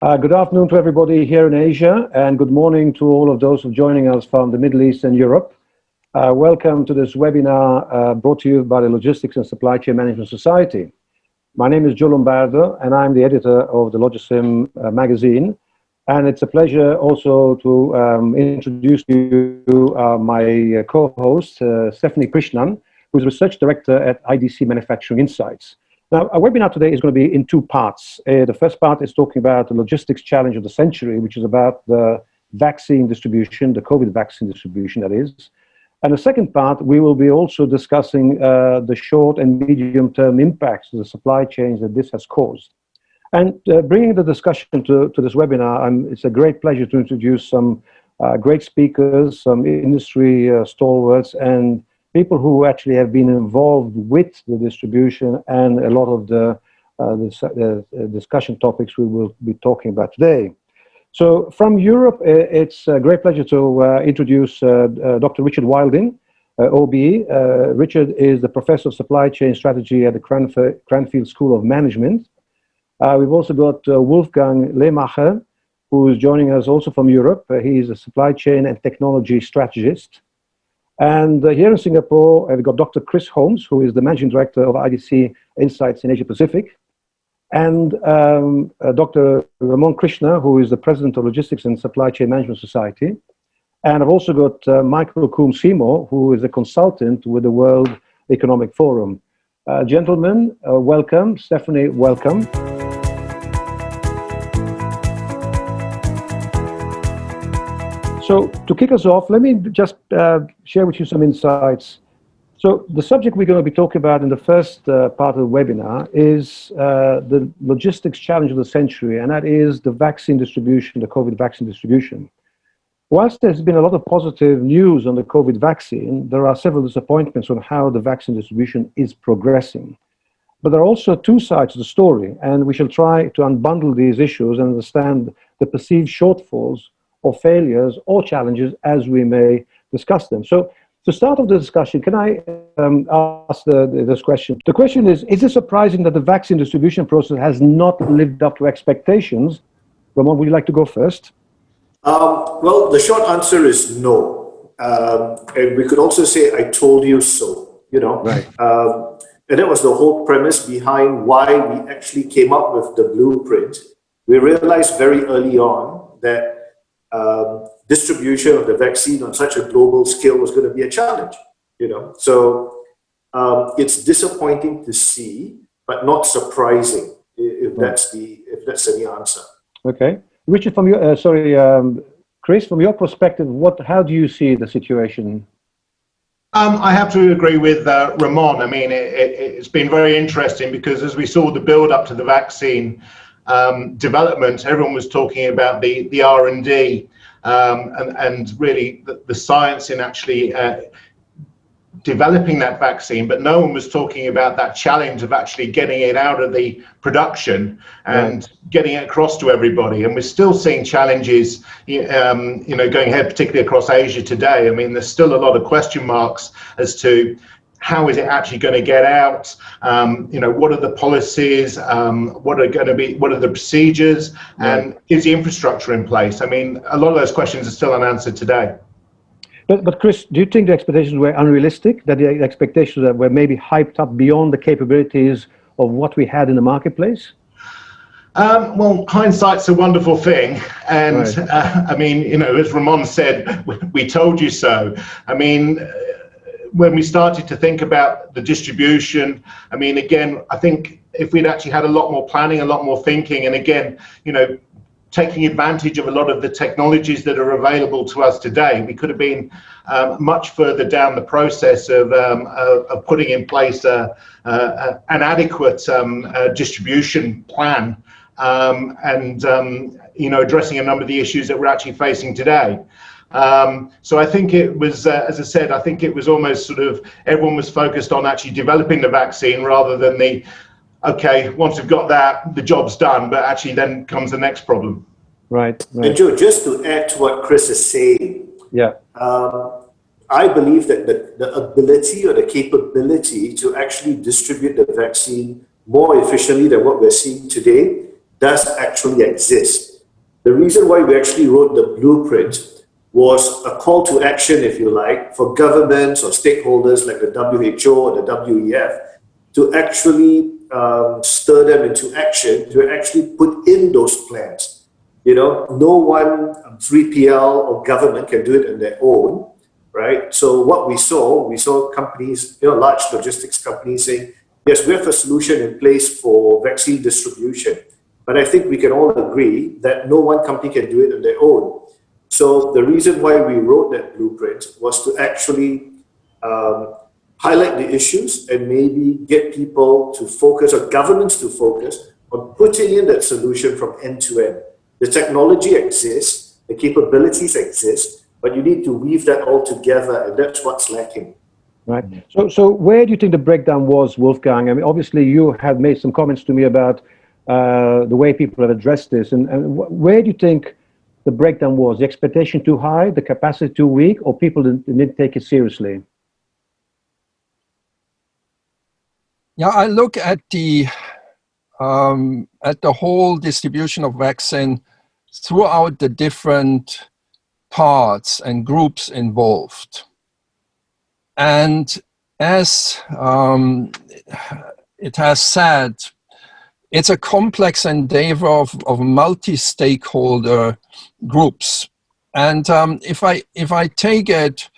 Good afternoon to everybody here in Asia, and good morning to all of those who are joining us from the Middle East and Europe. Welcome to this webinar brought to you by the Logistics and Supply Chain Management Society. My name is Joe Lombardo, and I'm the editor of the Logisticians magazine. And it's a pleasure also to introduce you to my co-host, Stephanie Krishnan, who's Research Director at IDC Manufacturing Insights. Now, our webinar today is going to be in two parts. The first part is talking about the logistics challenge of the century, which is about the vaccine distribution, the COVID vaccine distribution, that is. And the second part, we will be also discussing the short and medium-term impacts to the supply chains that this has caused. And bringing the discussion to this webinar, it's a great pleasure to introduce some great speakers, some industry stalwarts, and people who actually have been involved with the distribution and a lot of the discussion topics we will be talking about today. So from Europe, it's a great pleasure to introduce Dr. Richard Wilding, OBE. Richard is the Professor of Supply Chain Strategy at the Cranfield School of Management. We've also got Wolfgang Lehmacher, who is joining us also from Europe. He is a supply chain and technology strategist. And here in Singapore, we've got Dr. Chris Holmes, who is the Managing Director of IDC Insights in Asia Pacific, and Dr. Ramon Krishna, who is the President of Logistics and Supply Chain Management Society. And I've also got Michael Coombe-Seymour, who is a consultant with the World Economic Forum. Gentlemen, welcome. Stephanie, welcome. So to kick us off, let me just share with you some insights. So the subject we're going to be talking about in the first part of the webinar is the logistics challenge of the century, and that is the vaccine distribution, the COVID vaccine distribution. Whilst there's been a lot of positive news on the COVID vaccine, there are several disappointments on how the vaccine distribution is progressing. But there are also two sides to the story, and we shall try to unbundle these issues and understand the perceived shortfalls or failures or challenges as we may discuss them. So to start off the discussion, can I ask this question? The question is it surprising that the vaccine distribution process has not lived up to expectations? Ramon, would you like to go first? Well, the short answer is no. And we could also say, I told you so, you know. Right. And that was the whole premise behind why we actually came up with the blueprint. We realized very early on that distribution of the vaccine on such a global scale was going to be a challenge, you know. So it's disappointing to see, but not surprising, if that's the answer. Okay, Richard, from your Chris, from your perspective, how do you see the situation? I have to agree with Ramon. I mean, it's been very interesting because as we saw the build up to the vaccine development, everyone was talking about the R&D and really the science in actually developing that vaccine, but no one was talking about that challenge of actually getting it out of the production and getting it across to everybody. And we're still seeing challenges, you know, going ahead, particularly across Asia today. I mean, there's still a lot of question marks as to how is it actually going to get out? You know, what are the policies? What are the procedures? And is the infrastructure in place? I mean, a lot of those questions are still unanswered today. But Chris, do you think the expectations were unrealistic? That the expectations that were maybe hyped up beyond the capabilities of what we had in the marketplace? Well, hindsight's a wonderful thing. And I mean, you know, as Ramon said, we told you so. I mean, when we started to think about the distribution, I mean, again, I think if we'd actually had a lot more planning, a lot more thinking, and again, you know, taking advantage of a lot of the technologies that are available to us today, we could have been much further down the process of putting in place an adequate distribution plan and you know, addressing a number of the issues that we're actually facing today. So I think it was, as I said, I think it was almost sort of everyone was focused on actually developing the vaccine rather than the, okay, once we've got that, the job's done, but actually then comes the next problem. Right. And Joe, just to add to what Chris is saying, I believe that the ability or the capability to actually distribute the vaccine more efficiently than what we're seeing today does actually exist. The reason why we actually wrote the blueprint was a call to action, if you like, for governments or stakeholders like the WHO or the WEF to actually stir them into action, to actually put in those plans. You know, no one 3PL or government can do it on their own, right? So what we saw companies, you know, large logistics companies saying, yes, we have a solution in place for vaccine distribution, but I think we can all agree that no one company can do it on their own. So the reason why we wrote that blueprint was to actually highlight the issues and maybe get people to focus, or governments to focus on putting in that solution from end to end. The technology exists, the capabilities exist, but you need to weave that all together, and that's what's lacking. Right. So where do you think the breakdown was, Wolfgang? I mean, obviously you have made some comments to me about the way people have addressed this, and where do you think the breakdown was? The expectation too high, the capacity too weak, or people didn't take it seriously? Yeah, I look at the whole distribution of vaccine throughout the different parts and groups involved. And as it has said, it's a complex endeavor of multi-stakeholder groups. And if I take it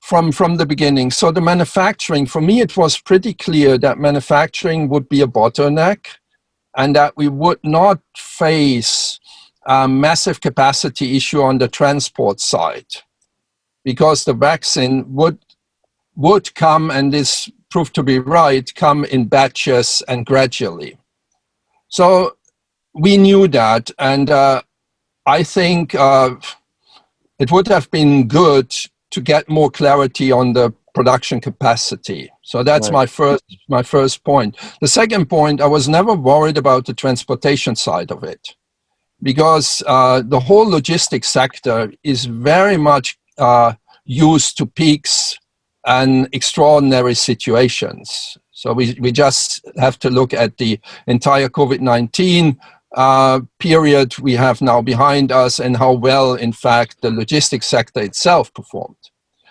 from the beginning, so the manufacturing, for me, it was pretty clear that manufacturing would be a bottleneck and that we would not face a massive capacity issue on the transport side, because the vaccine would come, and this proved to be right, come in batches and gradually. So we knew that, and I think it would have been good to get more clarity on the production capacity. So that's right. my first point. The second point, I was never worried about the transportation side of it, because the whole logistics sector is very much used to peaks and extraordinary situations. So we just have to look at the entire COVID-19 period we have now behind us, and how well, in fact, the logistics sector itself performed.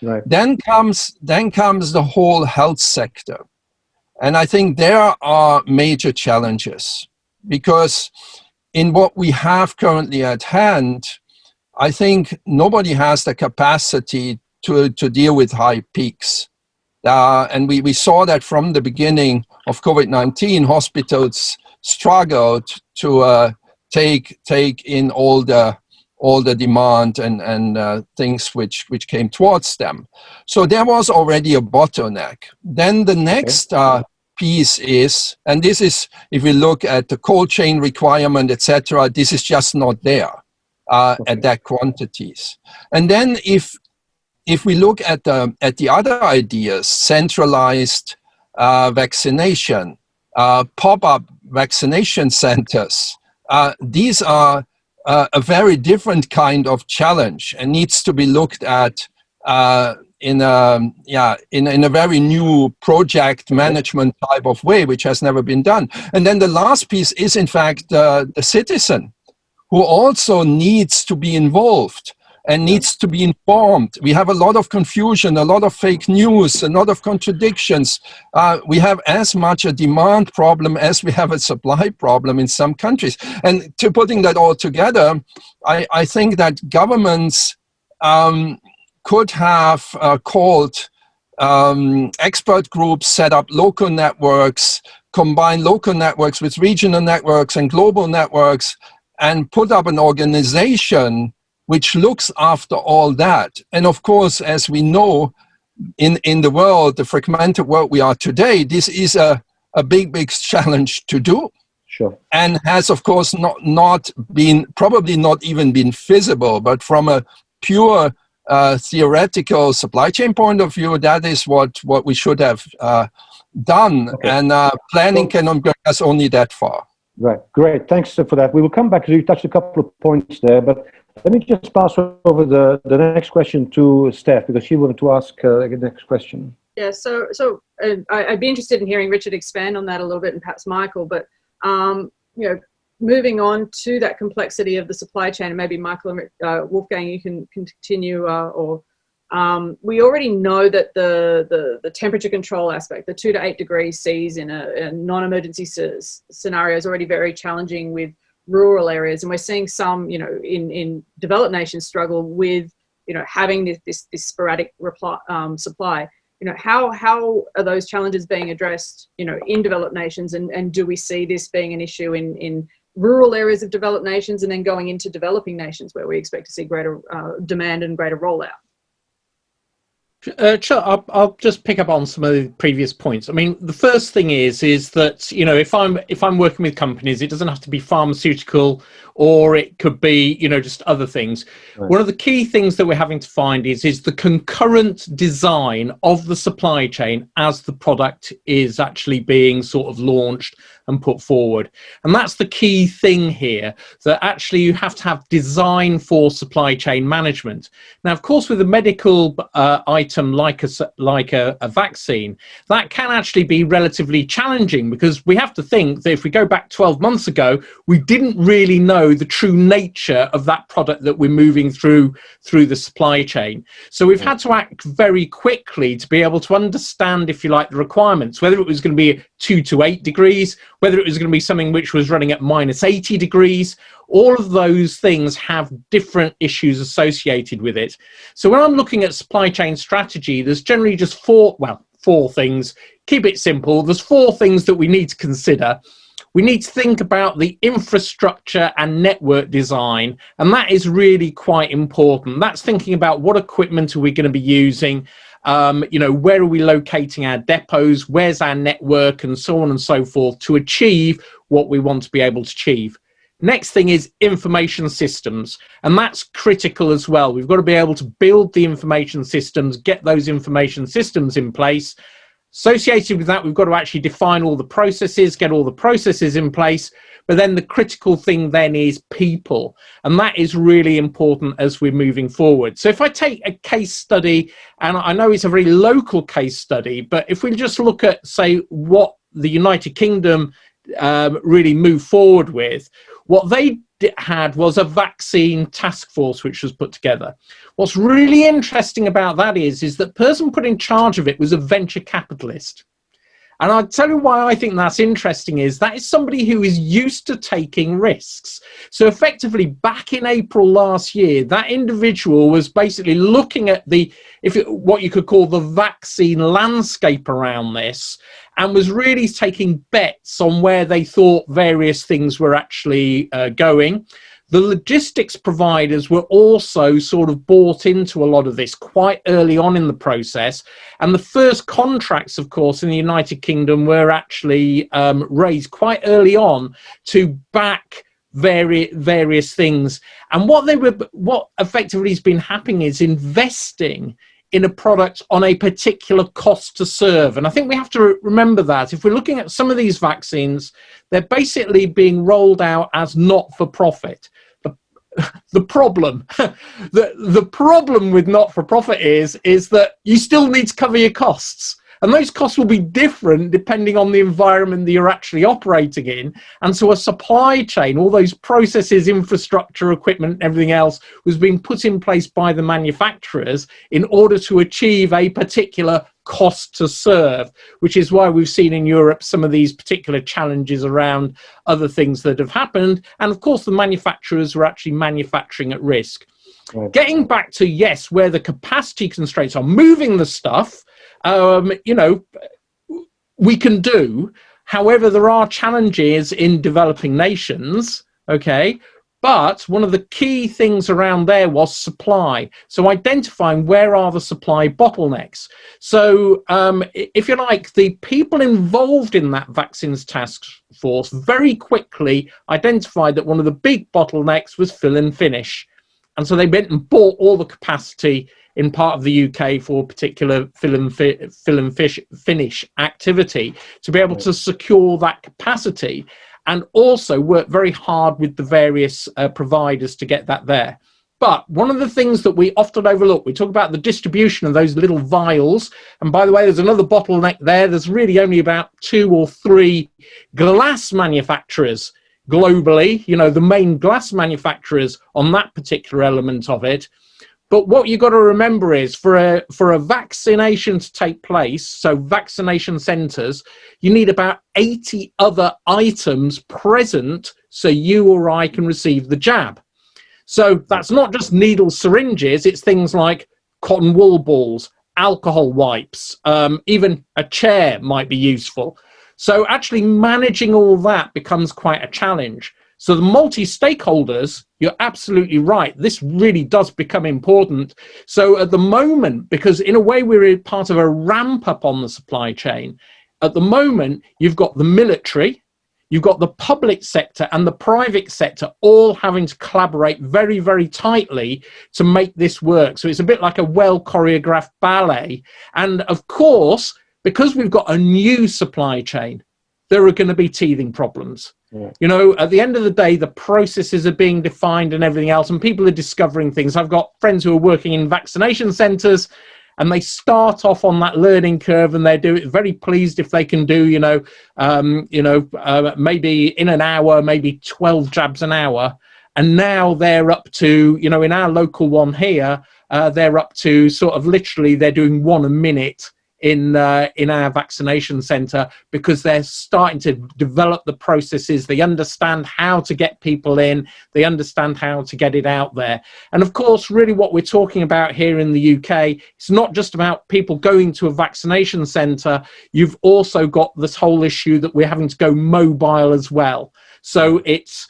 Right. Then comes the whole health sector. And I think there are major challenges, because in what we have currently at hand, I think nobody has the capacity to deal with high peaks. And we saw that from the beginning of COVID-19, hospitals struggled to take in all the demand and things which came towards them. So there was already a bottleneck. Then the next piece is, and this is, if we look at the cold chain requirement, etc., this is just not there at that quantities. And then if we look at the other ideas, centralized vaccination, pop-up vaccination centers, these are a very different kind of challenge, and needs to be looked at in a very new project management type of way, which has never been done. And then the last piece is, in fact, the citizen, who also needs to be involved and needs to be informed. We have a lot of confusion, a lot of fake news, a lot of contradictions. We have as much a demand problem as we have a supply problem in some countries. And to putting that all together, I think that governments could have called expert groups, set up local networks, combine local networks with regional networks and global networks, and put up an organization which looks after all that. And of course, as we know, in the world, the fragmented world we are today, this is a big challenge to do. Sure. And has, of course, not been, probably not even been feasible, but from a pure theoretical supply chain point of view, that is what we should have done. And planning cannot bring us only that far. Right, great, thanks for that. We will come back, because you touched a couple of points there, but let me just pass over the next question to Steph, because she wanted to ask the next question. Yeah, so I'd be interested in hearing Richard expand on that a little bit, and perhaps Michael, but you know, moving on to that complexity of the supply chain, and maybe Michael and Wolfgang, you can continue, we already know that the temperature control aspect, the 2 to 8 degrees C's in a non-emergency scenario is already very challenging with rural areas, and we're seeing some, in developed nations struggle with, having this sporadic supply. How are those challenges being addressed, in developed nations, and do we see this being an issue in rural areas of developed nations, and then going into developing nations where we expect to see greater demand and greater rollout? Sure, I'll just pick up on some of the previous points. I mean, the first thing is that, if I'm working with companies, it doesn't have to be pharmaceutical, or it could be, just other things. Right. One of the key things that we're having to find is the concurrent design of the supply chain as the product is actually being sort of launched and put forward. And that's the key thing here, that actually you have to have design for supply chain management. Now, of course, with a medical item like a vaccine, that can actually be relatively challenging, because we have to think that if we go back 12 months ago, we didn't really know the true nature of that product that we're moving through the supply chain. So we've had to act very quickly to be able to understand, if you like, the requirements, whether it was going to be 2 to 8 degrees, whether it was going to be something which was running at -80 degrees. All of those things have different issues associated with it. So when I'm looking at supply chain strategy, there's generally just four things. Keep it simple. There's 4 things that we need to consider. We need to think about the infrastructure and network design, and that is really quite important. That's thinking about what equipment are we going to be using, where are we locating our depots, where's our network, and so on and so forth, to achieve what we want to be able to achieve. Next thing is information systems, and that's critical as well. We've got to be able to build the information systems, get those information systems in place. Associated with that, we've got to actually define all the processes, get all the processes in place. But then the critical thing then is people. And that is really important as we're moving forward. So if I take a case study, and I know it's a very local case study, but if we just look at, say, what the United Kingdom really moved forward with, what they had was a vaccine task force which was put together. What's really interesting about that is that the person put in charge of it was a venture capitalist. And I'll tell you why I think that's interesting is that is somebody who is used to taking risks. So effectively, back in April last year, that individual was basically looking at what you could call the vaccine landscape around this, and was really taking bets on where they thought various things were actually going. The logistics providers were also sort of bought into a lot of this quite early on in the process. And the first contracts, of course, in the United Kingdom were actually raised quite early on to back various things. And what effectively has been happening is investing in a product on a particular cost to serve. And I think we have to remember that if we're looking at some of these vaccines, they're basically being rolled out as not-for-profit. The problem with not-for-profit is that you still need to cover your costs. And those costs will be different depending on the environment that you're actually operating in. And so a supply chain, all those processes, infrastructure, equipment, everything else was being put in place by the manufacturers in order to achieve a particular cost to serve, which is why we've seen in Europe some of these particular challenges around other things that have happened. And of course, the manufacturers were actually manufacturing at risk. Right. Getting back to, yes, where the capacity constraints are, moving the stuff, we can do. However, there are challenges in developing nations, okay? But one of the key things around there was supply. So identifying where are the supply bottlenecks. So if you like, the people involved in that vaccines task force very quickly identified that one of the big bottlenecks was fill and finish. And so they went and bought all the capacity in part of the UK for particular fill and finish activity to be able to secure that capacity, and also work very hard with the various providers to get that there. But one of the things that we often overlook, we talk about the distribution of those little vials. And by the way, there's another bottleneck there. There's really only about 2 or 3 glass manufacturers globally, you know, the main glass manufacturers on that particular element of it. But what you've got to remember is for a vaccination to take place, so vaccination centres, you need about 80 other items present so you or I can receive the jab. So that's not just needles, syringes, it's things like cotton wool balls, alcohol wipes, even a chair might be useful. So actually managing all that becomes quite a challenge. So the multi-stakeholders, you're absolutely right. This really does become important. So at the moment, because in a way we're part of a ramp up on the supply chain, at the moment, you've got the military, you've got the public sector and the private sector all having to collaborate very, very tightly to make this work. So it's a bit like a well-choreographed ballet. And of course, because we've got a new supply chain, there are going to be teething problems. Yeah. You know, at the end of the day, the processes are being defined and everything else, and people are discovering things. I've got friends who are working in vaccination centres, and they start off on that learning curve, and they're very pleased if they can do, maybe in an hour, maybe 12 jabs an hour. And now they're up to, you know, in our local one here, they're up to sort of literally they're doing 1 a minute in our vaccination centre, because they're starting to develop the processes. They understand how to get people in, they understand how to get it out there. And of course, really what we're talking about here in the UK, it's not just about people going to a vaccination centre. You've also got this whole issue that we're having to go mobile as well. So if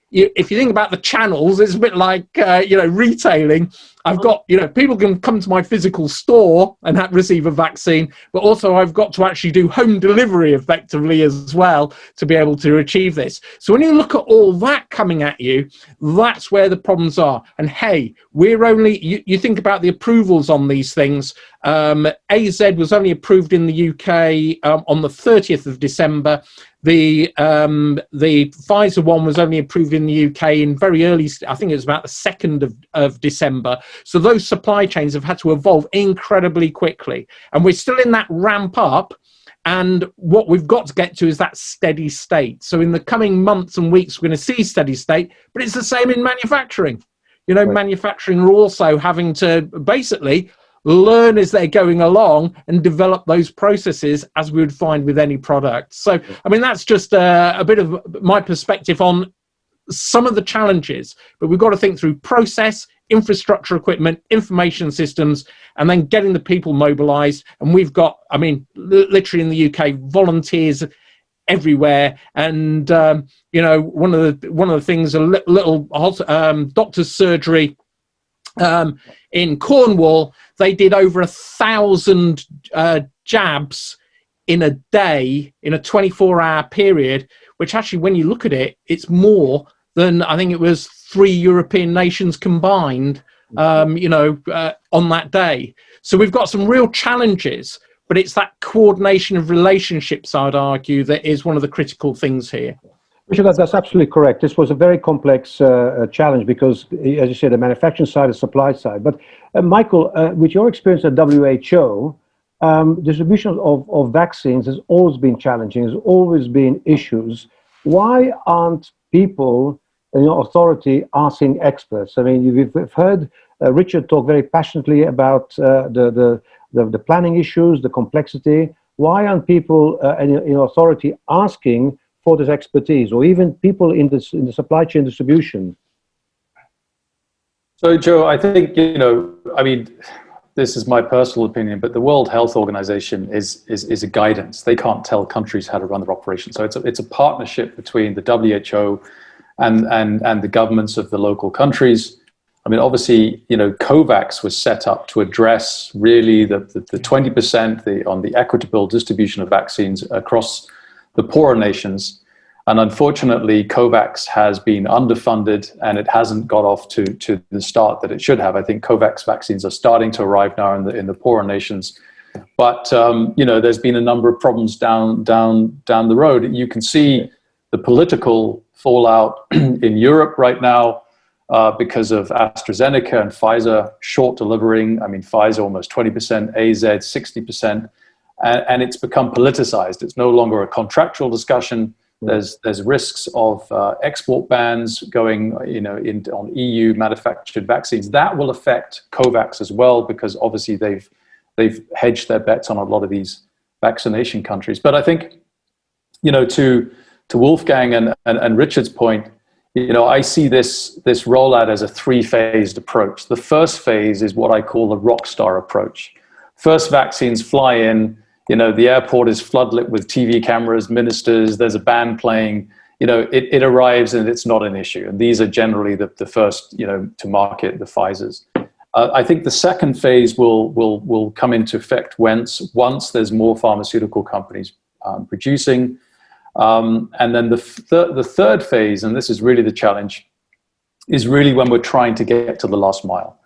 you think about the channels, it's a bit like, retailing. I've got, people can come to my physical store and receive a vaccine, but also I've got to actually do home delivery effectively as well to be able to achieve this. So when you look at all that coming at you, that's where the problems are. And hey, we're only, you think about the approvals on these things. AZ was only approved in the UK on the 30th of December. The Pfizer one was only approved in the UK in very early, I think it was about the 2nd of December. So those supply chains have had to evolve incredibly quickly. And we're still in that ramp up. And what we've got to get to is that steady state. So in the coming months and weeks, we're going to see steady state, but it's the same in manufacturing. Right. Manufacturing are also having to basically learn as they're going along and develop those processes as we would find with any product. So, I mean, that's just a bit of my perspective on some of the challenges, but we've got to think through process, infrastructure, equipment, information systems, and then getting the people mobilized. And we've got, I mean, literally in the UK, volunteers everywhere. And, one of the things, a little doctor's surgery in Cornwall, they did over 1,000 jabs in a day, in a 24-hour period, which actually, when you look at it, it's more than, I think it was 3 European nations combined, on that day. So we've got some real challenges, but it's that coordination of relationships, I'd argue, that is one of the critical things here. Richard, that's absolutely correct. This was a very complex challenge because, as you said, the manufacturing side, the supply side. But Michael, with your experience at WHO, distribution of vaccines has always been challenging. There's always been issues. Why aren't people in your authority asking experts? I mean, we've heard Richard talk very passionately about the planning issues, the complexity. Why aren't people in authority asking for this expertise, or even people in the supply chain distribution? So, Joe, I think, this is my personal opinion, but the World Health Organization is a guidance. They can't tell countries how to run their operations. So it's a partnership between the WHO and the governments of the local countries. I mean, obviously, COVAX was set up to address really the 20% on the equitable distribution of vaccines across the poorer nations. And unfortunately, COVAX has been underfunded and it hasn't got off to the start that it should have. I think COVAX vaccines are starting to arrive now in the poorer nations. But, there's been a number of problems down the road. You can see the political fallout in Europe right now because of AstraZeneca and Pfizer short delivering. I mean, Pfizer almost 20%, AZ 60%. And it's become politicized. It's no longer a contractual discussion. There's risks of export bans going, on EU manufactured vaccines. That will affect COVAX as well, because obviously they've hedged their bets on a lot of these vaccination countries. But I think, to Wolfgang and Richard's point, I see this rollout as a three-phased approach. The first phase is what I call the rock star approach. First, vaccines fly in. The airport is floodlit with TV cameras, ministers, there's a band playing, it arrives and it's not an issue. And these are generally the first, to market, the Pfizers. I think the second phase will come into effect once there's more pharmaceutical companies producing. And then the third phase, and this is really the challenge, is really when we're trying to get to the last mile.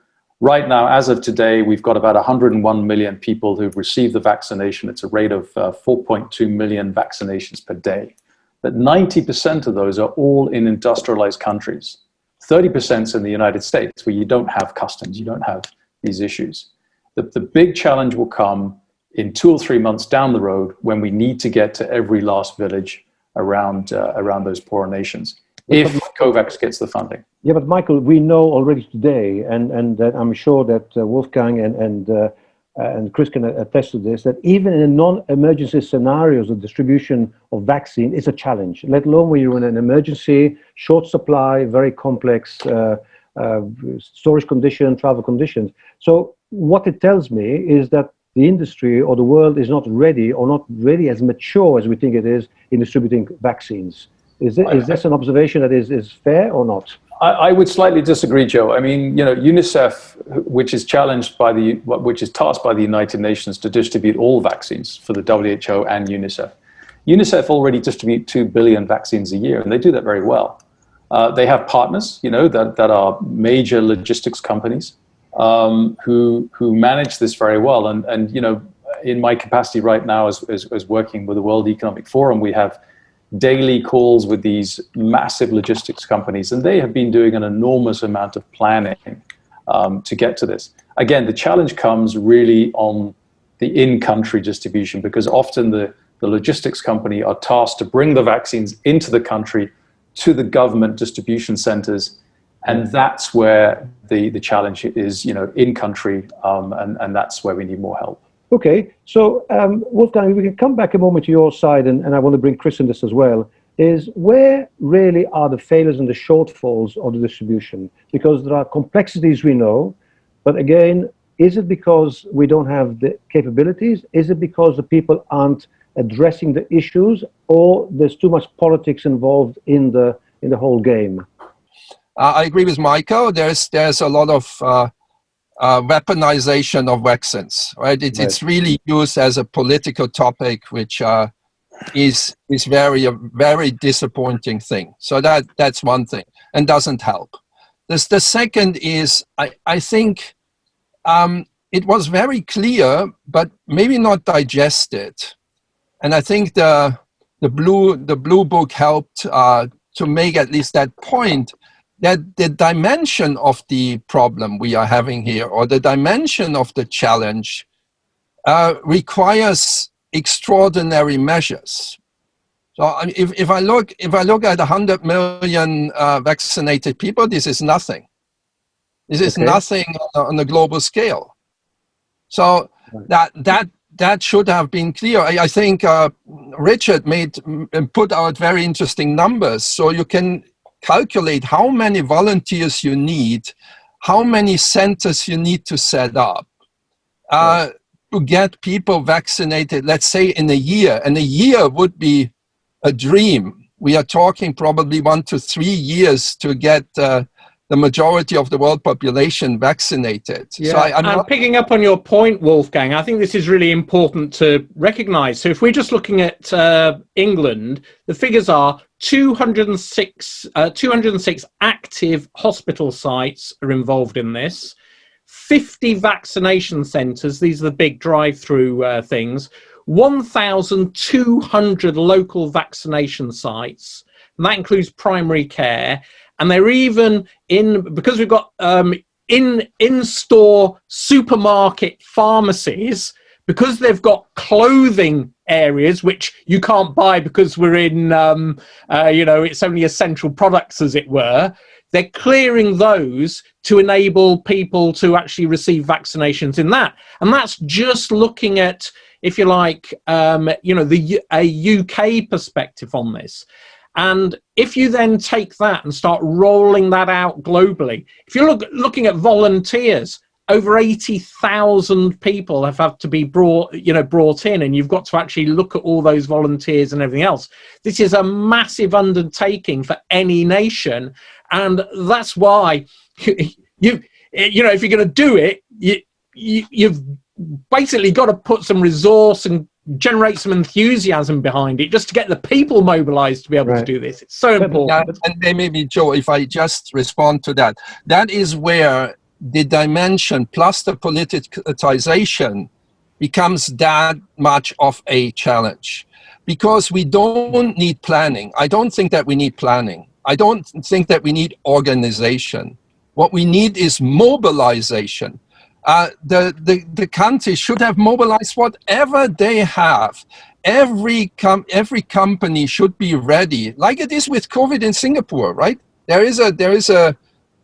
Right now, as of today, we've got about 101 million people who've received the vaccination. It's a rate of 4.2 million vaccinations per day. But 90% of those are all in industrialized countries. 30% in the United States, where you don't have customs, you don't have these issues. The big challenge will come in 2 or 3 months down the road, when we need to get to every last village around those poorer nations, if COVAX gets the funding. Yeah, but Michael, we know already today, and I'm sure that Wolfgang and Chris can attest to this, that even in non-emergency scenarios, the distribution of vaccine is a challenge, let alone when you're in an emergency, short supply, very complex storage condition, travel conditions. So what it tells me is that the industry or the world is not ready, or not really as mature as we think it is, in distributing vaccines. Is this an observation that is fair or not? I would slightly disagree, Joe. I mean, UNICEF, which is tasked by the United Nations to distribute all vaccines for the WHO and UNICEF. UNICEF already distribute 2 billion vaccines a year, and they do that very well. They have partners, that are major logistics companies who manage this very well. And in my capacity right now as working with the World Economic Forum, we have daily calls with these massive logistics companies, and they have been doing an enormous amount of planning to get to this. Again, the challenge comes really on the in-country distribution, because often the logistics company are tasked to bring the vaccines into the country to the government distribution centers, and that's where the challenge is, in-country, and that's where we need more help. Okay, so Wolfgang, we can come back a moment to your side, and I want to bring Chris in this as well, is where really are the failures and the shortfalls of the distribution? Because there are complexities we know, but again, is it because we don't have the capabilities? Is it because the people aren't addressing the issues, or there's too much politics involved in the whole game? I agree with Michael. There's a lot of weaponization of vaccines, right? It's really used as a political topic, which is very disappointing thing. So that's one thing, and doesn't help. The second is, I think it was very clear, but maybe not digested. And I think the blue book helped to make at least that point, that the dimension of the problem we are having here, or the dimension of the challenge, requires extraordinary measures. So if I look at 100 million vaccinated people, this is nothing. This is nothing on a global scale. So that should have been clear. I think Richard put out very interesting numbers, so you can calculate how many volunteers you need, how many centers you need to set up to get people vaccinated, let's say in a year. And a year would be a dream. We are talking probably 1 to 3 years to get the majority of the world population vaccinated. Yeah. So I'm picking up on your point, Wolfgang. I think this is really important to recognize. So if we're just looking at England, the figures are 206 active hospital sites are involved in this, 50 vaccination centers, these are the big drive-through things, 1,200 local vaccination sites, and that includes primary care. And they're even because we've got in-store supermarket pharmacies, because they've got clothing areas which you can't buy because we're in, it's only essential products, as it were. They're clearing those to enable people to actually receive vaccinations in that. And that's just looking at, if you like, a UK perspective on this. And if you then take that and start rolling that out globally, if you're looking at volunteers, over 80,000 people have had to be brought in, and you've got to actually look at all those volunteers and everything else. This is a massive undertaking for any nation, and that's why if you're going to do it, you've basically got to put some resource and generate some enthusiasm behind it, just to get the people mobilized to be able to do this. It's so important. And maybe, Joe, if I just respond to that, that is where the dimension plus the politicization becomes that much of a challenge, because we don't need planning. I don't think that we need planning. I don't think that we need organization. What we need is mobilization. The country should have mobilized whatever they have. Every company should be ready, like it is with COVID in Singapore, right? There is a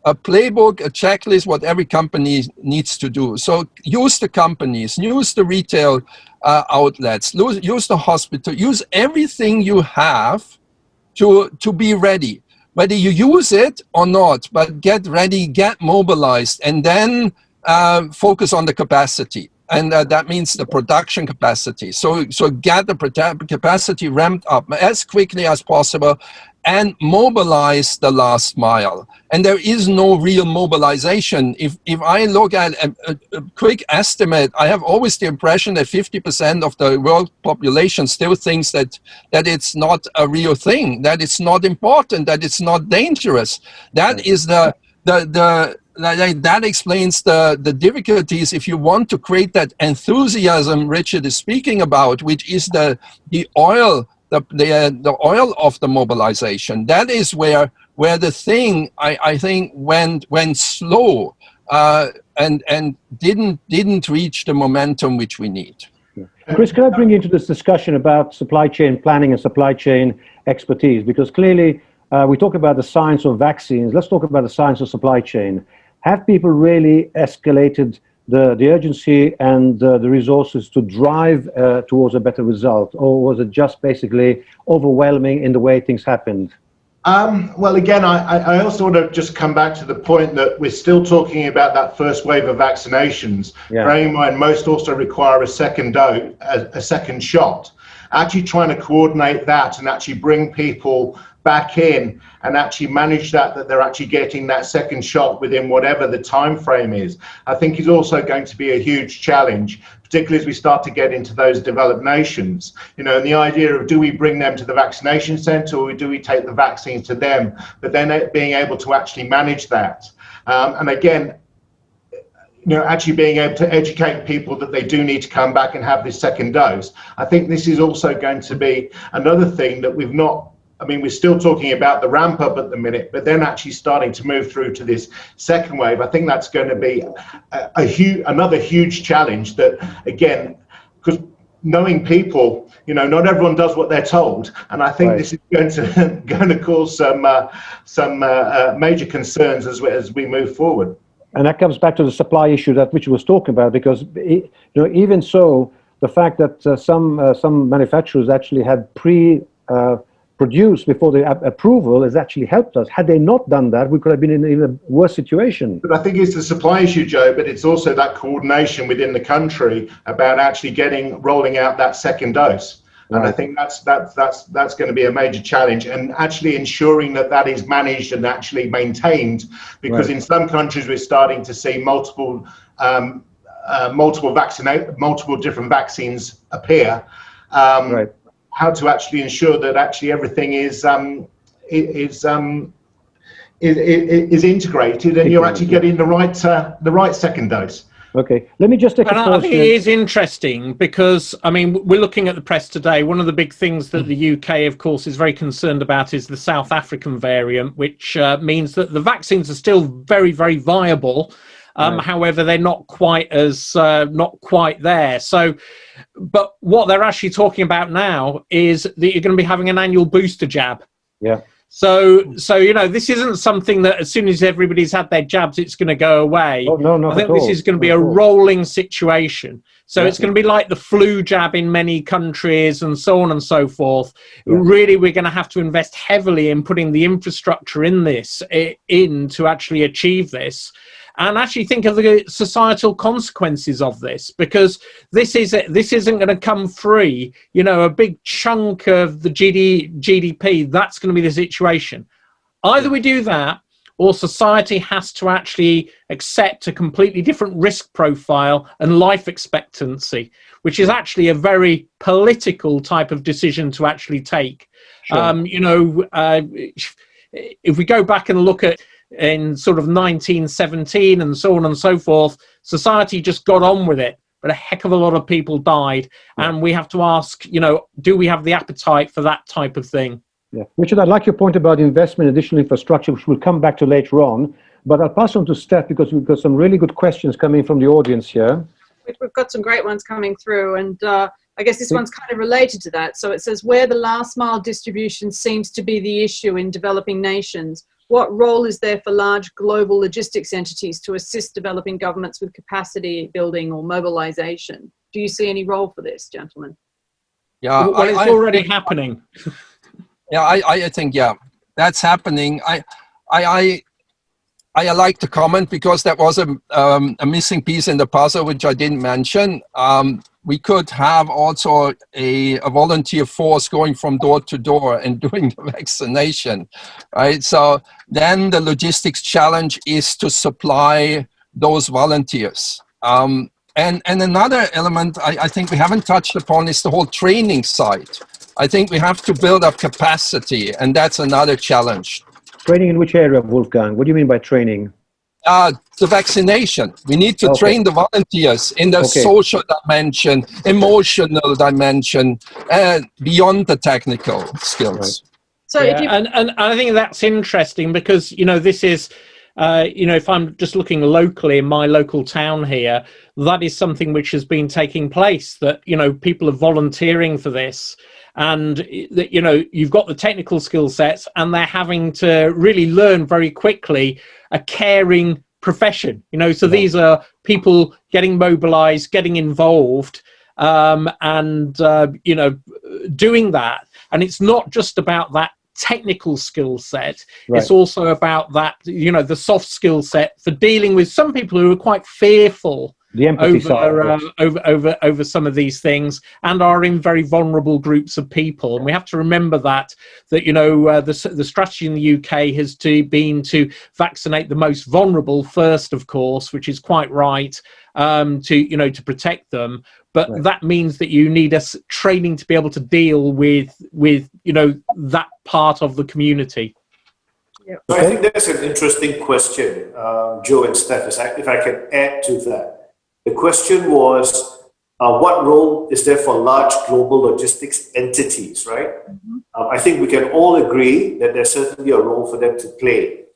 playbook, a checklist, what every company needs to do. So use the companies, use the retail outlets, use the hospital, use everything you have to be ready. Whether you use it or not, but get ready, get mobilized, and then focus on the capacity. And that means the production capacity. So get the capacity ramped up as quickly as possible and mobilize the last mile. And there is no real mobilization. If I look at a quick estimate, I have always the impression that 50% of the world population still thinks that it's not a real thing, that it's not important, that it's not dangerous. That is that explains the difficulties if you want to create that enthusiasm Richard is speaking about, which is the oil. The oil of the mobilization. That is where the thing I think went slow and didn't reach the momentum which we need. Chris, can I bring you into this discussion about supply chain planning and supply chain expertise? Because clearly we talk about the science of vaccines. Let's talk about the science of supply chain. Have people really escalated the urgency and the resources to drive towards a better result, or was it just basically overwhelming in the way things happened? Well, again, I also want to just come back to the point that we're still talking about that first wave of vaccinations. Yeah. Bearing in mind, most also require a second dose, a second shot. Actually trying to coordinate that and actually bring people back in and actually manage that they're actually getting that second shot within whatever the time frame is, I think is also going to be a huge challenge, particularly as we start to get into those developed nations. And the idea of, do we bring them to the vaccination center, or do we take the vaccines to them, but then being able to actually manage that. And again, actually being able to educate people that they do need to come back and have this second dose. I think this is also going to be another thing that we've not, we're still talking about the ramp up at the minute, but then actually starting to move through to this second wave. I think that's going to be another huge challenge that, again, because knowing people, not everyone does what they're told. And I think this is going to cause some major concerns as we move forward. And that comes back to the supply issue that Richard was talking about, because even so, the fact that some manufacturers actually had produced before the approval has actually helped us. Had they not done that, we could have been in an even worse situation. But I think it's the supply issue, Joe, but it's also that coordination within the country about actually rolling out that second dose. Right. And I think that's going to be a major challenge, and actually ensuring that is managed and actually maintained, because in some countries we're starting to see multiple different vaccines appear. How to actually ensure that actually everything is integrated and you're actually getting the right second dose. Okay, let me just take a I think it is interesting because, we're looking at the press today. One of the big things that the UK, of course, is very concerned about is the South African variant, which means that the vaccines are still very, very viable. However, they're not quite there. So, but what they're actually talking about now is that you're going to be having an annual booster jab. Yeah. So this isn't something that as soon as everybody's had their jabs, it's going to go away. Oh, no, not I think at this all. is going to be Not a at all. rolling situation. So Yeah. it's going to be like the flu jab in many countries and so on and so forth. Yeah. Really, we're going to have to invest heavily in putting the infrastructure in to actually achieve this. And actually think of the societal consequences of this, because this isn't going to come free. A big chunk of the GDP, that's going to be the situation. Either we do that, or society has to actually accept a completely different risk profile and life expectancy, which is actually a very political type of decision to actually take. Sure. If we go back and look at in sort of 1917 and so on and so forth, society just got on with it, but a heck of a lot of people died. And we have to ask, do we have the appetite for that type of thing? Yeah. Richard, I'd like your point about investment in additional infrastructure, which we'll come back to later on, but I'll pass on to Steph because we've got some really good questions coming from the audience here. We've got some great ones coming through, and I guess this one's kind of related to that. So it says, where the last mile distribution seems to be the issue in developing nations, what role is there for large global logistics entities to assist developing governments with capacity building or mobilization? Do you see any role for this, gentlemen? Yeah, well, it's already happening. Yeah, I think, yeah, that's happening. I like to comment because that was a missing piece in the puzzle, which I didn't mention. We could have also a volunteer force going from door to door and doing the vaccination, right? So then the logistics challenge is to supply those volunteers. And another element I think we haven't touched upon is the whole training side. I think we have to build up capacity, and that's another challenge. Training in which area, Wolfgang? What do you mean by training? The vaccination. We need to train the volunteers in the social dimension, emotional dimension, and beyond the technical skills. Right. So and I think that's interesting because, this is, if I'm just looking locally in my local town here, that is something which has been taking place, that, people are volunteering for this. And that you've got the technical skill sets, and they're having to really learn very quickly a caring profession. So these are people getting mobilized, getting involved, and doing that. And it's not just about that technical skill set. Right. It's also about that the soft skill set for dealing with some people who are quite fearful. The empathy side over some of these things, and are in very vulnerable groups of people. And we have to remember that the strategy in the UK has been to vaccinate the most vulnerable first, of course, which is quite right, to protect them. But that means that you need training to be able to deal with that part of the community. Yeah. So I think that's an interesting question, Joe and Steph, if I can add to that. The question was, what role is there for large global logistics entities, right? Mm-hmm. I think we can all agree that there's certainly a role for them to play.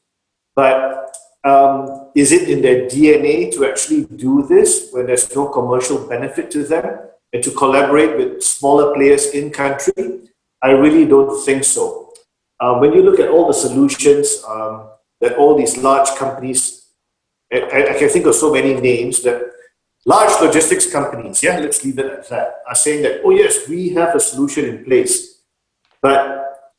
But is it in their DNA to actually do this when there's no commercial benefit to them, and to collaborate with smaller players in country? I really don't think so. When you look at all the solutions that all these large companies, I can think of so many names that large logistics companies, let's leave it at that, are saying that, oh yes, we have a solution in place. But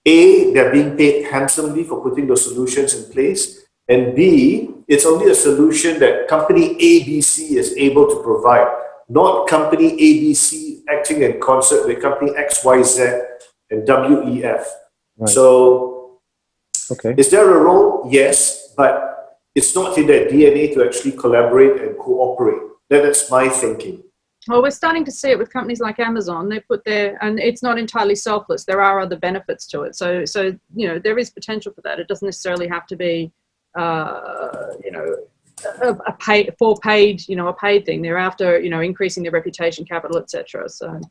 A, they're being paid handsomely for putting those solutions in place. And B, it's only a solution that company ABC is able to provide, not company ABC acting in concert with company XYZ and WEF. Right. So, is there a role? Yes, but it's not in their DNA to actually collaborate and cooperate. That's my thinking. Well, we're starting to see it with companies like Amazon. They put and it's not entirely selfless. There are other benefits to it. So there is potential for that. It doesn't necessarily have to be, a paid thing. They're after, increasing their reputation, capital, etc. So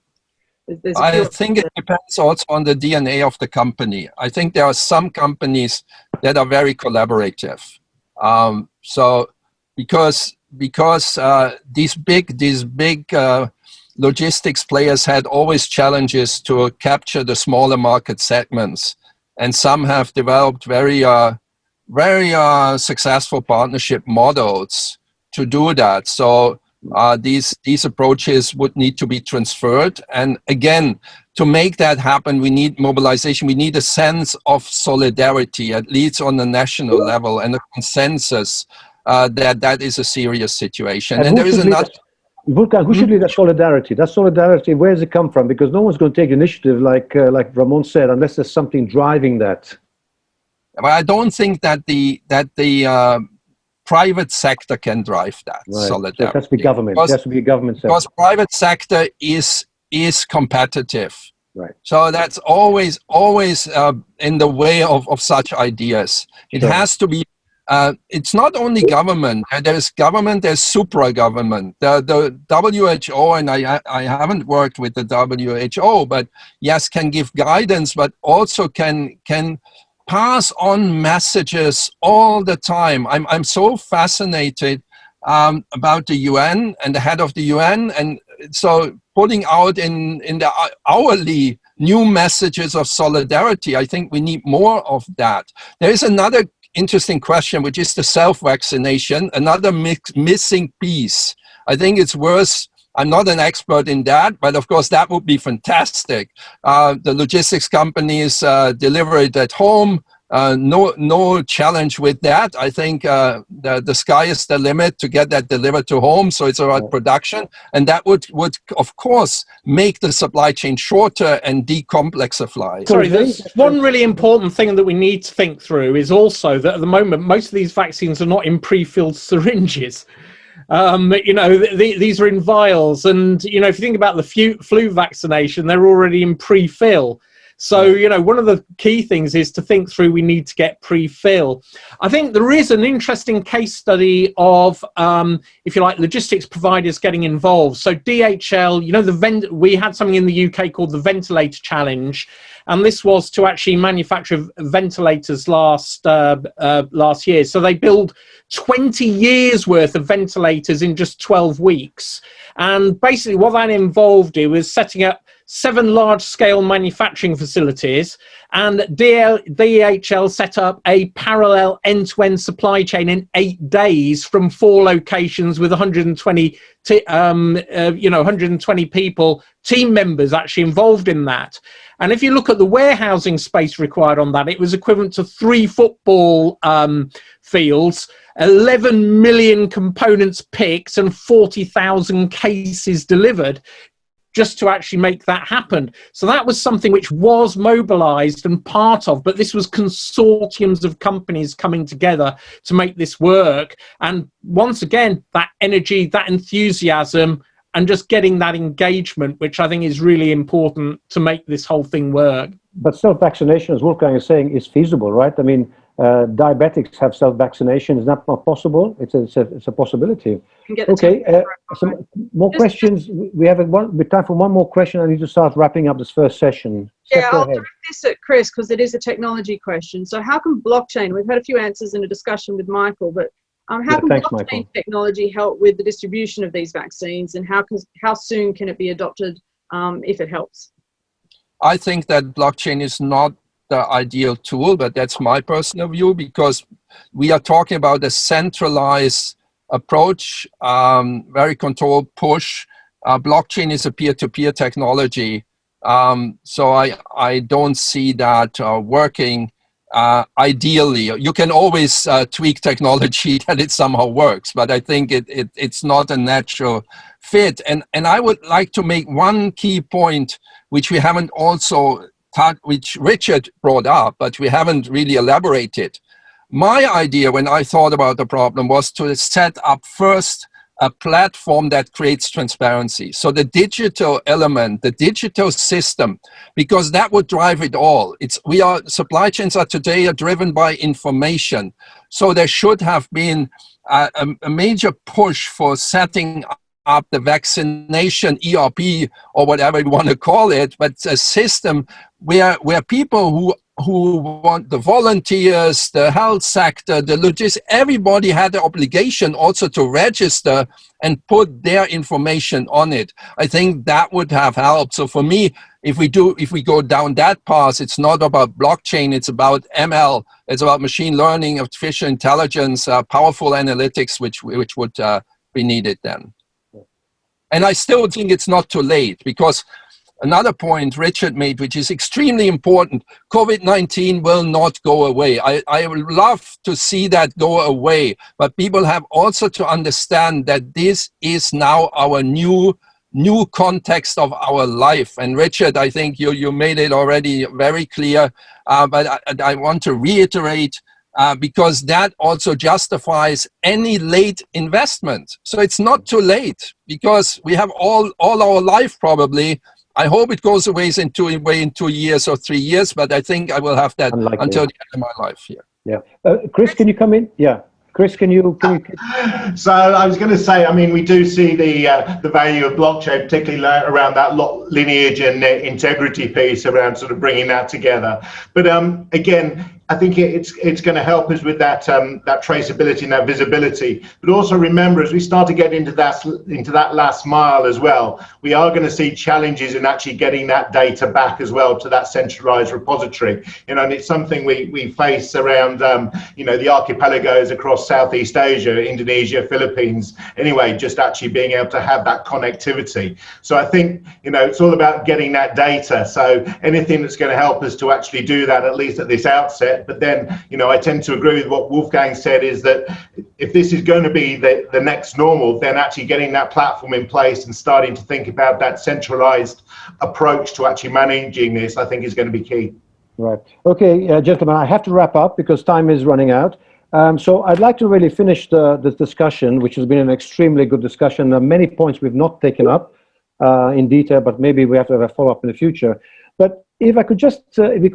I think it depends also on the DNA of the company. I think there are some companies that are very collaborative. So because these big logistics players had always challenges to capture the smaller market segments, and some have developed very successful partnership models to do that. So these approaches would need to be transferred, and again, to make that happen, we need mobilization. We need a sense of solidarity, at least on the national level, and a consensus that is a serious situation. And there is another. Wolfgang, who should lead that solidarity? That solidarity, where does it come from? Because no one's going to take initiative, like Ramon said, unless there's something driving that. But I don't think that the private sector can drive that solidarity. So it has to be government. It has to be a government sector. Because private sector is competitive. Right. So that's always in the way of such ideas. It has to be. It's not only government. There's government. There's supra-government. The WHO, and I haven't worked with the WHO, but yes, can give guidance, but also can pass on messages all the time. I'm so fascinated about the UN and the head of the UN, and so putting out in the hourly new messages of solidarity. I think we need more of that. There is another interesting question, which is the self-vaccination, another missing piece. I think it's worth, I'm not an expert in that, but of course that would be fantastic. The logistics companies deliver it at home. No challenge with that. I think the sky is the limit to get that delivered to home. So it's about production, and that would of course make the supply chain shorter and decomplexify. Sorry, there's one really important thing that we need to think through is also that at the moment most of these vaccines are not in pre-filled syringes. These are in vials, and if you think about the flu vaccination, they're already in pre-fill. So, one of the key things is to think through, we need to get pre-fill. I think there is an interesting case study of, if you like, logistics providers getting involved. So DHL, we had something in the UK called the Ventilator Challenge, and this was to actually manufacture ventilators last year. So they build 20 years worth of ventilators in just 12 weeks. And basically what that involved was setting up 7 large-scale manufacturing facilities, and DHL set up a parallel end-to-end supply chain in 8 days from 4 locations with 120 people, team members actually involved in that. And if you look at the warehousing space required on that, it was equivalent to 3 football fields, 11 million components picked, and 40,000 cases delivered, just to actually make that happen. So that was something which was mobilized and part of, but this was consortiums of companies coming together to make this work. And once again, that energy, that enthusiasm, and just getting that engagement, which I think is really important to make this whole thing work. But self-vaccination, as Wolfgang is saying, is feasible, right? I mean, diabetics have self-vaccination. Is that not possible? It's a possibility. Okay, some more questions. We have time for one more question. I need to start wrapping up this first session. Yeah, I'll direct this at Chris because it is a technology question. So how can blockchain, we've had a few answers in a discussion with Michael, but how can blockchain technology help with the distribution of these vaccines, and how soon can it be adopted if it helps? I think that blockchain is not the ideal tool, but that's my personal view, because we are talking about a centralized approach, very controlled push. Blockchain is a peer-to-peer technology, so I don't see that working ideally. You can always tweak technology that it somehow works, but I think it's not a natural fit. And I would like to make one key point, which we haven't also which Richard brought up, but we haven't really elaborated. My idea when I thought about the problem was to set up first a platform that creates transparency. So the digital element, the digital system, because that would drive it all. Supply chains today are driven by information. So there should have been a major push for setting up the vaccination ERP or whatever you want to call it, but a system where people who want the volunteers, the health sector, the logistics, everybody had the obligation also to register and put their information on it. I think that would have helped. So for me, if we go down that path, it's not about blockchain, it's about ML, it's about machine learning, artificial intelligence, powerful analytics, which would be needed then. And I still think it's not too late, because another point Richard made, which is extremely important, COVID-19 will not go away. I would love to see that go away, but people have also to understand that this is now our new context of our life. And Richard, I think you made it already very clear, but I want to reiterate, because that also justifies any late investment. So it's not too late, because we have all our life probably. I hope it goes away in 2 years or 3 years, but I think I will have that Unlikely. until the end of my life here. Yeah. Chris, can you come in? Yeah. Chris, can you? So I was going to say, I mean, we do see the value of blockchain, particularly around that lineage and integrity piece, around sort of bringing that together. But again, I think it's going to help us with that traceability and that visibility. But also remember, as we start to get into that last mile as well, we are going to see challenges in actually getting that data back as well to that centralized repository. You know, and it's something we face around the archipelagos across Southeast Asia, Indonesia, Philippines. Anyway, just actually being able to have that connectivity. So I think it's all about getting that data. So anything that's going to help us to actually do that, at least at this outset. But then, I tend to agree with what Wolfgang said, is that if this is going to be the next normal, then actually getting that platform in place and starting to think about that centralized approach to actually managing this, I think is going to be key. Right. Okay, gentlemen, I have to wrap up because time is running out. So I'd like to really finish this discussion, which has been an extremely good discussion. There are many points we've not taken up in detail, but maybe we have to have a follow-up in the future. But if we could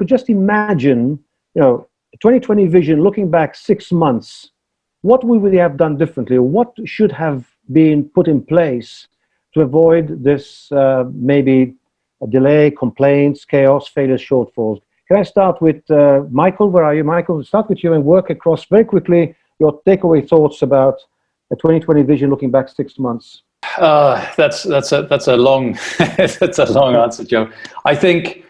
just imagine, 2020 vision, looking back 6 months, what would we have done differently? What should have been put in place to avoid this maybe a delay, complaints, chaos, failures, shortfalls? Can I start with Michael? Where are you, Michael? Start with you and work across very quickly your takeaway thoughts about a 2020 vision looking back 6 months. That's a long that's a long answer, Joe. I think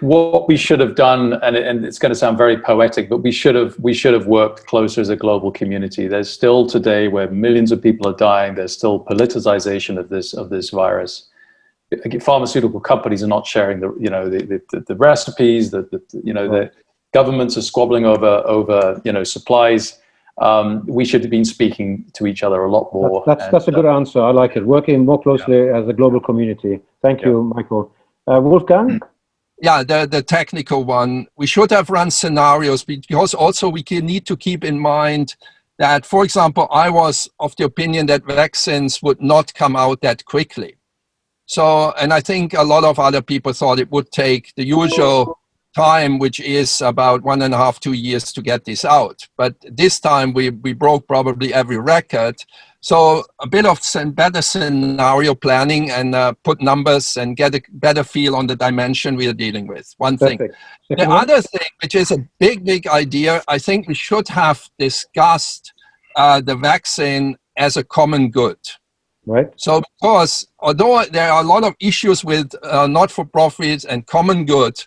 what we should have done, and it's going to sound very poetic, but we should have worked closer as a global community. There's still today, where millions of people are dying, there's still politicization of this virus. Pharmaceutical companies are not sharing the recipes. The governments are squabbling over supplies. We should have been speaking to each other a lot more. That's a good answer. I like it. Working more closely as a global community. Thank you, Michael. Wolfgang? Yeah, the technical one. We should have run scenarios, because also we need to keep in mind that, for example, I was of the opinion that vaccines would not come out that quickly. So, and I think a lot of other people thought it would take the usual time, which is about 1.5 to 2 years to get this out. But this time we broke probably every record. So a bit of better scenario planning and put numbers and get a better feel on the dimension we are dealing with. One thing. The other thing, which is a big idea, I think we should have discussed the vaccine as a common good. Right. So because although there are a lot of issues with not-for-profits and common good,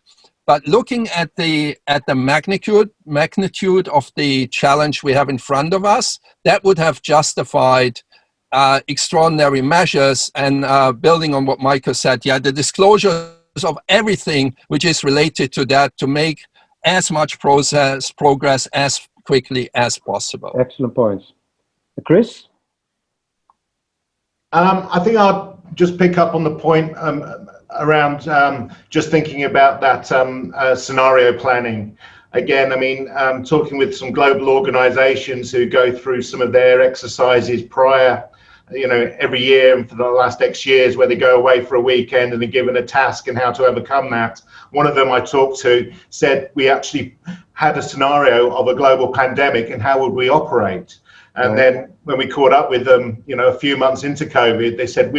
but looking at the magnitude of the challenge we have in front of us, that would have justified extraordinary measures. And building on what Michael said, the disclosures of everything which is related to that, to make as much progress as quickly as possible. Excellent points. Chris? I think I'll just pick up on the point around just thinking about that scenario planning. Again, I mean, talking with some global organizations who go through some of their exercises prior, every year and for the last X years, where they go away for a weekend and are given a task and how to overcome that. One of them I talked to said we actually had a scenario of a global pandemic and how would we operate. And then when we caught up with them, a few months into COVID, they said,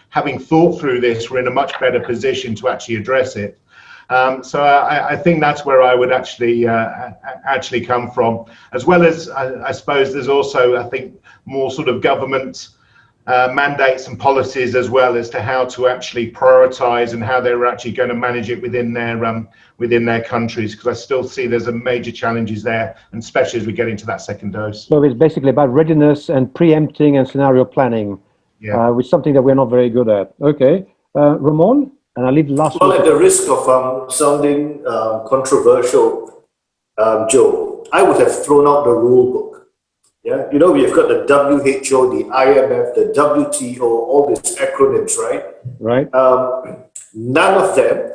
having thought through this, we're in a much better position to actually address it. So I think that's where I would actually come from, as well as I suppose there's also, I think, more sort of government mandates and policies as well as to how to actually prioritize and how they're actually going to manage it within their countries, because I still see there's a major challenges there, and especially as we get into that second dose. So it's basically about readiness and preempting and scenario planning, which is something that we're not very good at. Okay, Ramon, and I'll leave the last one. Well, at the risk of sounding controversial, Joe, I would have thrown out the rule book. Yeah, you know, we've got the WHO, the IMF, the WTO, all these acronyms, right? Right. None of them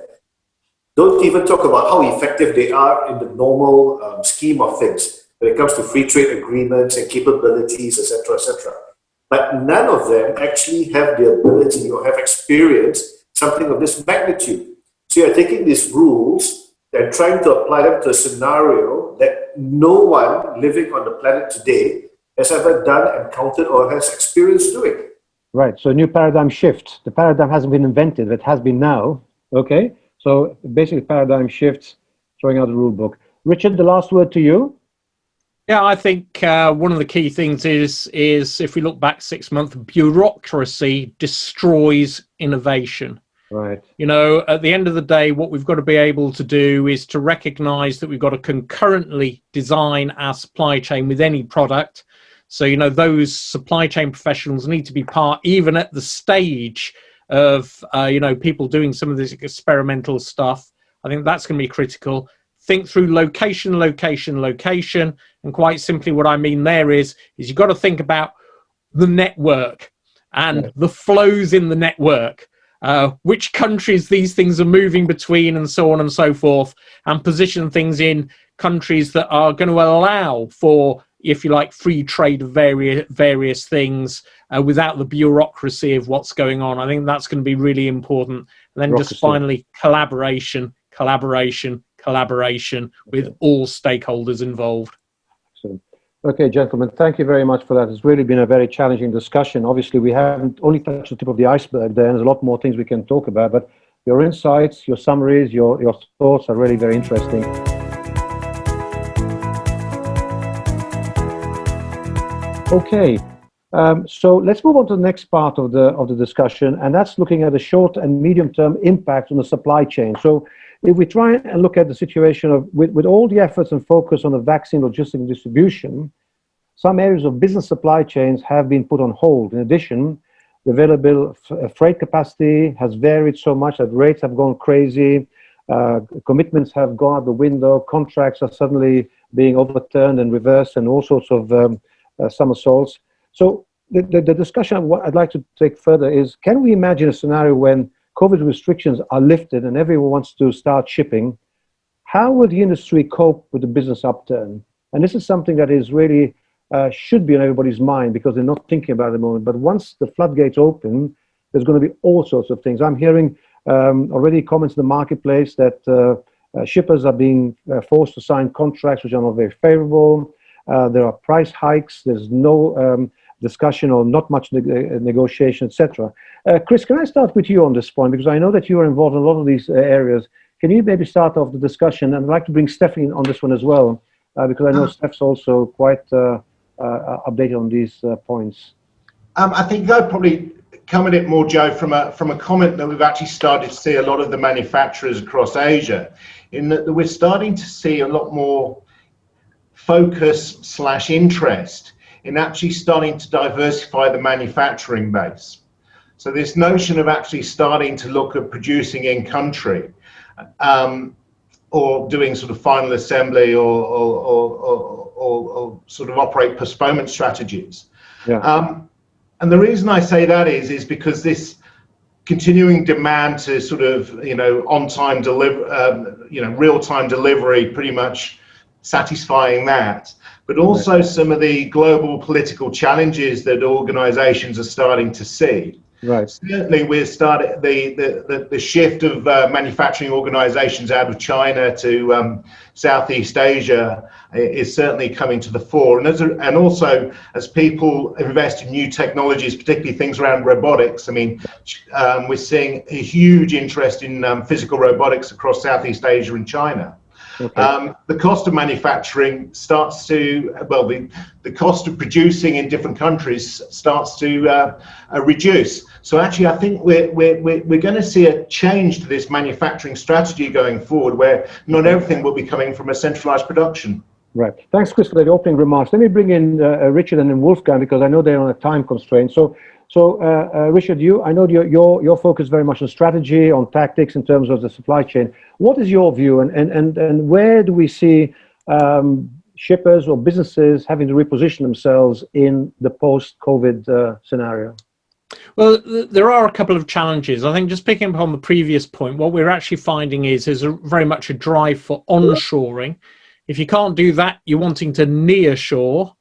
don't even talk about how effective they are in the normal scheme of things when it comes to free trade agreements and capabilities, etc., etc. But none of them actually have the ability or have experienced something of this magnitude. So you're taking these rules and trying to apply them to a scenario that no one living on the planet today has ever done, encountered, or has experienced doing. Right, so a new paradigm shift. The paradigm hasn't been invented, it has been now. Okay, so basically paradigm shifts, throwing out the rule book. Richard, the last word to you. Yeah, I think one of the key things is if we look back 6 months, bureaucracy destroys innovation. Right. You know, at the end of the day, what we've got to be able to do is to recognize that we've got to concurrently design our supply chain with any product. So, you know, those supply chain professionals need to be part, even at the stage of, you know, people doing some of this experimental stuff. I think that's going to be critical. Think through location, location, location. And quite simply, what I mean there is you've got to think about the network and the flows in the network. Which countries these things are moving between and so on and so forth, and position things in countries that are going to allow for, if you like, free trade of various things without the bureaucracy of what's going on. I think that's going to be really important. And then just finally, collaboration with all stakeholders involved. Excellent. Okay, gentlemen, thank you very much for that. It's really been a very challenging discussion. Obviously, we haven't only touched the tip of the iceberg there, and there's a lot more things we can talk about, but your insights, your summaries, your thoughts are really very interesting. Okay, so let's move on to the next part of the discussion, and that's looking at the short and medium-term impact on the supply chain. So if we try and look at the situation of, with all the efforts and focus on the vaccine logistics and distribution, some areas of business supply chains have been put on hold. In addition, the available freight capacity has varied so much that rates have gone crazy, commitments have gone out the window, contracts are suddenly being overturned and reversed, and all sorts of somersaults. So the discussion what I'd like to take further is, can we imagine a scenario when COVID restrictions are lifted and everyone wants to start shipping? How will the industry cope with the business upturn? And this is something that is really should be on everybody's mind, because they're not thinking about it at the moment. But once the floodgates open, there's going to be all sorts of things. I'm hearing already comments in the marketplace that shippers are being forced to sign contracts which are not very favorable. There are price hikes. There's no discussion or not much negotiation, etc. Chris, can I start with you on this point? Because I know that you are involved in a lot of these areas. Can you maybe start off the discussion? And I'd like to bring Stephanie on this one as well, because I know Steph's also quite updated on these points. I think I'd probably come at it more, Joe, from a comment that we've actually started to see a lot of the manufacturers across Asia, in that we're starting to see a lot more focus / interest in actually starting to diversify the manufacturing base. So this notion of actually starting to look at producing in country, or doing sort of final assembly, or sort of operate postponement strategies. Yeah. And the reason I say that is because this continuing demand to sort of, on-time deliver, real-time delivery, pretty much satisfying that, but also some of the global political challenges that organizations are starting to see. Right. Certainly, we're starting the shift of manufacturing organisations out of China to Southeast Asia is certainly coming to the fore, and also as people invest in new technologies, particularly things around robotics. I mean, we're seeing a huge interest in physical robotics across Southeast Asia and China. Okay. The cost of manufacturing starts to, well, the cost of producing in different countries starts to reduce. So actually, I think we're going to see a change to this manufacturing strategy going forward, where not everything will be coming from a centralized production. Right. Thanks, Chris, for the opening remarks. Let me bring in Richard and then Wolfgang, because I know they're on a time constraint. So Richard, I know your focus very much on strategy, on tactics in terms of the supply chain. What is your view, and where do we see shippers or businesses having to reposition themselves in the post-COVID scenario? Well, there are a couple of challenges. I think just picking up on the previous point, what we're actually finding is very much a drive for onshoring. If you can't do that, you're wanting to nearshore.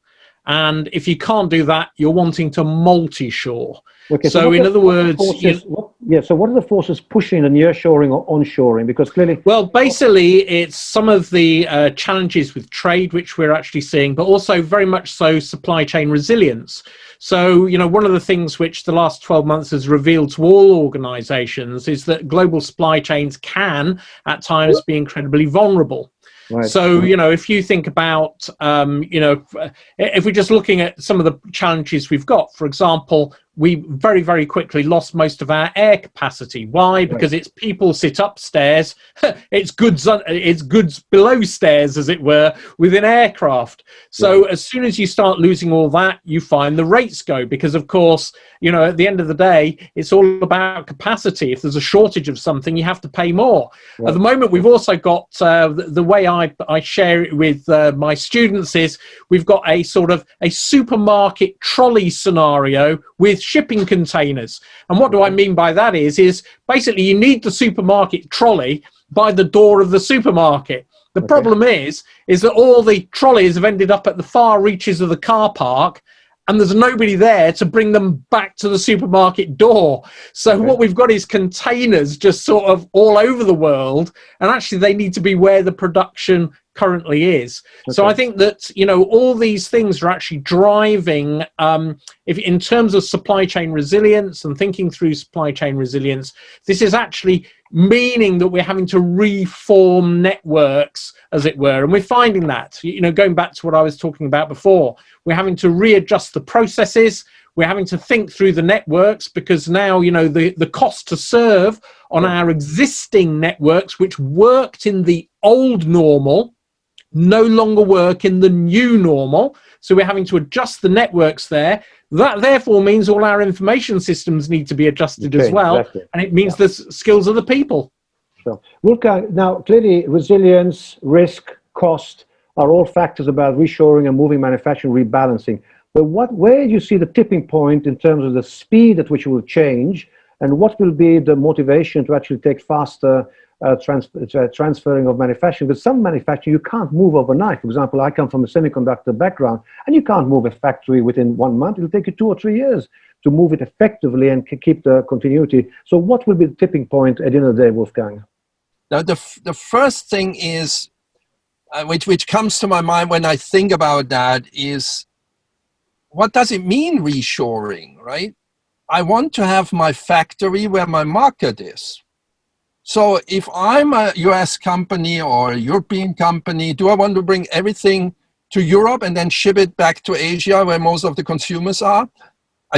And if you can't do that, you're wanting to multi-shore. Okay, so in other words, so what are the forces pushing the nearshoring or onshoring? Because clearly, well, basically, it's some of the challenges with trade, which we're actually seeing, but also very much so supply chain resilience. So, one of the things which the last 12 months has revealed to all organizations is that global supply chains can, at times, be incredibly vulnerable. Right. So, if you think about, if we're just looking at some of the challenges we've got, for example, we very, very quickly lost most of our air capacity. Why? Because it's people sit upstairs, it's goods below stairs, as it were, within aircraft. So as soon as you start losing all that, you find the rates go, because of course, at the end of the day, it's all about capacity. If there's a shortage of something, you have to pay more. At the moment, we've also got, the way I share it with my students is, we've got a sort of a supermarket trolley scenario with shipping containers. And what do I mean by that is basically you need the supermarket trolley by the door of the supermarket. The problem is that all the trolleys have ended up at the far reaches of the car park, and there's nobody there to bring them back to the supermarket door. So what we've got is containers just sort of all over the world, and actually they need to be where the production currently is. So I think that, all these things are actually driving, if in terms of supply chain resilience and thinking through supply chain resilience, this is actually meaning that we're having to reform networks, as it were. And we're finding that, going back to what I was talking about before, we're having to readjust the processes. We're having to think through the networks, because now, the cost to serve on our existing networks, which worked in the old normal, no longer work in the new normal. So we're having to adjust the networks there. That therefore means all our information systems need to be adjusted as well. Exactly. And it means the skills of the people. So, Wolfgang, now clearly resilience, risk, cost are all factors about reshoring and moving manufacturing, rebalancing. But where do you see the tipping point in terms of the speed at which it will change, and what will be the motivation to actually take faster transferring of manufacturing? But some manufacturing you can't move overnight. For example, I come from a semiconductor background, and you can't move a factory within 1 month. It'll take you 2 or 3 years to move it effectively and keep the continuity. So what will be the tipping point at the end of the day, Wolfgang? Now, the first thing is, which comes to my mind when I think about that, is what does it mean reshoring, right? I want to have my factory where my market is. So if I'm a US company or a European company, do I want to bring everything to Europe and then ship it back to Asia where most of the consumers are?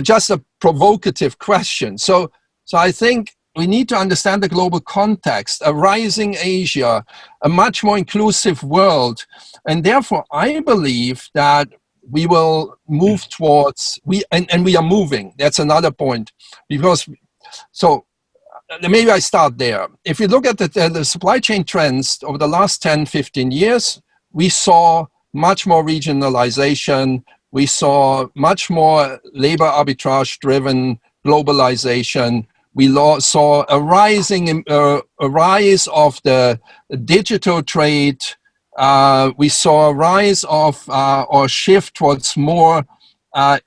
Just a provocative question. So I think we need to understand the global context, a rising Asia, a much more inclusive world. And therefore, I believe that we will move towards, and we are moving. That's another point. Because, so maybe I start there. If you look at the supply chain trends over the last 10, 15 years, we saw much more regionalization. We saw much more labor arbitrage-driven globalization. We saw a rise of the digital trade. We saw a rise of or shift towards more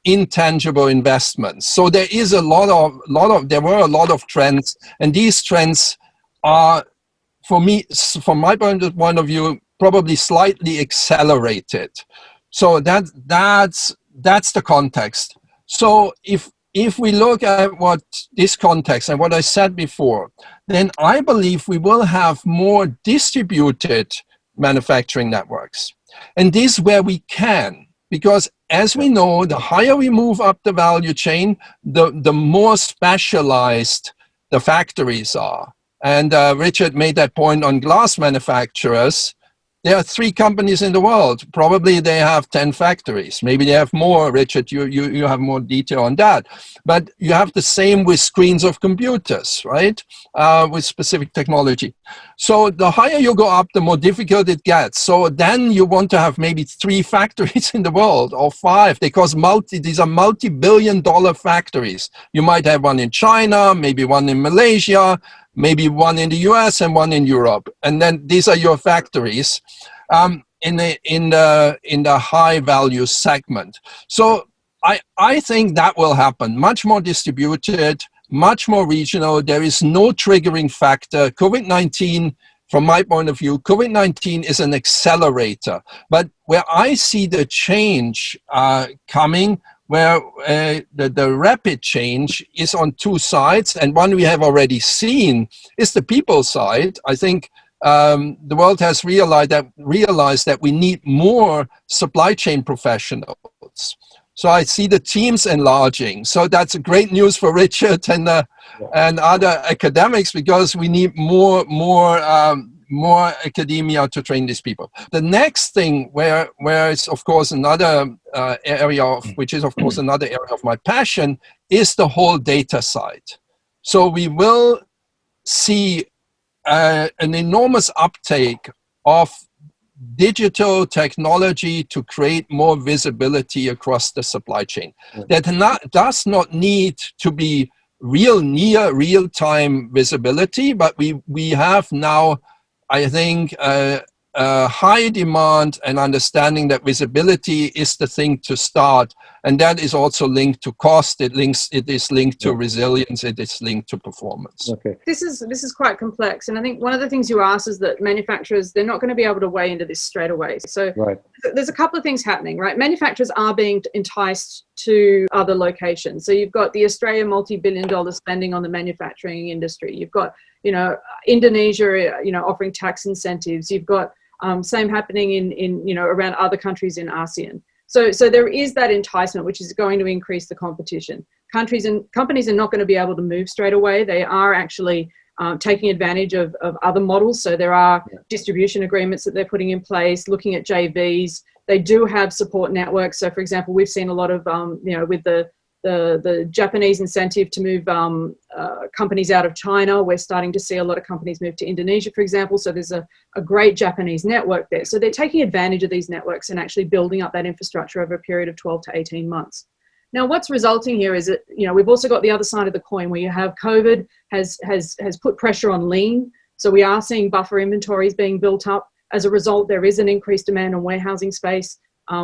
intangible investments. So there is there were a lot of trends, and these trends are, for me, from my point of view, probably slightly accelerated. So that's the context. So if we look at what this context and what I said before, then I believe we will have more distributed manufacturing networks. And this is where we can, because as we know, the higher we move up the value chain, the more specialized the factories are. And Richard made that point on glass manufacturers. There are 3 companies in the world. Probably they have 10 factories. Maybe they have more. Richard, you have more detail on that. But you have the same with screens of computers, right? With specific technology. So the higher you go up, the more difficult it gets. So then you want to have maybe 3 factories in the world, or 5, because these are multi-billion-dollar factories. You might have one in China, maybe one in Malaysia, maybe one in the US and one in Europe, and then these are your factories in the high value segment. So I think that will happen. Much more distributed, much more regional. There is no triggering factor. COVID-19, from my point of view, COVID-19 is an accelerator. But where I see the change coming, where the rapid change is on 2 sides, and one we have already seen is the people side. I think the world has realized that we need more supply chain professionals. So I see the teams enlarging. So that's great news for Richard and other academics, because we need more academia to train these people. The next thing, where it's of course another area of my passion, is the whole data side. So we will see an enormous uptake of digital technology to create more visibility across the supply chain. That does not need to be near real-time visibility, but we have now, I think, high demand and understanding that visibility is the thing to start, and that is also linked to cost. It is linked to resilience. It is linked to performance. Okay. This is quite complex, and I think one of the things you asked is that manufacturers, they're not going to be able to weigh into this straight away. So there's a couple of things happening, right? Manufacturers are being enticed to other locations. So you've got the Australia multi-billion-dollar spending on the manufacturing industry. You've got Indonesia, offering tax incentives. You've got same happening in around other countries in ASEAN. So there is that enticement, which is going to increase the competition. Countries and companies are not going to be able to move straight away. They are actually taking advantage of other models. So there are distribution agreements that they're putting in place, looking at JVs. They do have support networks. So for example, we've seen a lot of, with the Japanese incentive to move companies out of China. We're starting to see a lot of companies move to Indonesia, for example. So there's a great Japanese network there. So they're taking advantage of these networks and actually building up that infrastructure over a period of 12 to 18 months. Now, what's resulting here is that, we've also got the other side of the coin where you have COVID has put pressure on lean. So we are seeing buffer inventories being built up. As a result, there is an increased demand on warehousing space.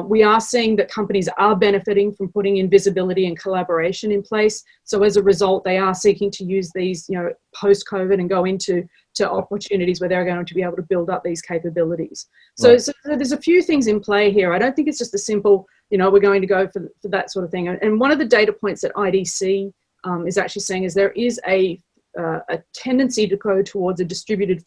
We are seeing that companies are benefiting from putting in visibility and collaboration in place. So as a result, they are seeking to use these, post-COVID and go into opportunities where they're going to be able to build up these capabilities. So there's a few things in play here. I don't think it's just a simple, we're going to go for that sort of thing. And one of the data points that IDC is actually saying is there is a tendency to go towards a distributed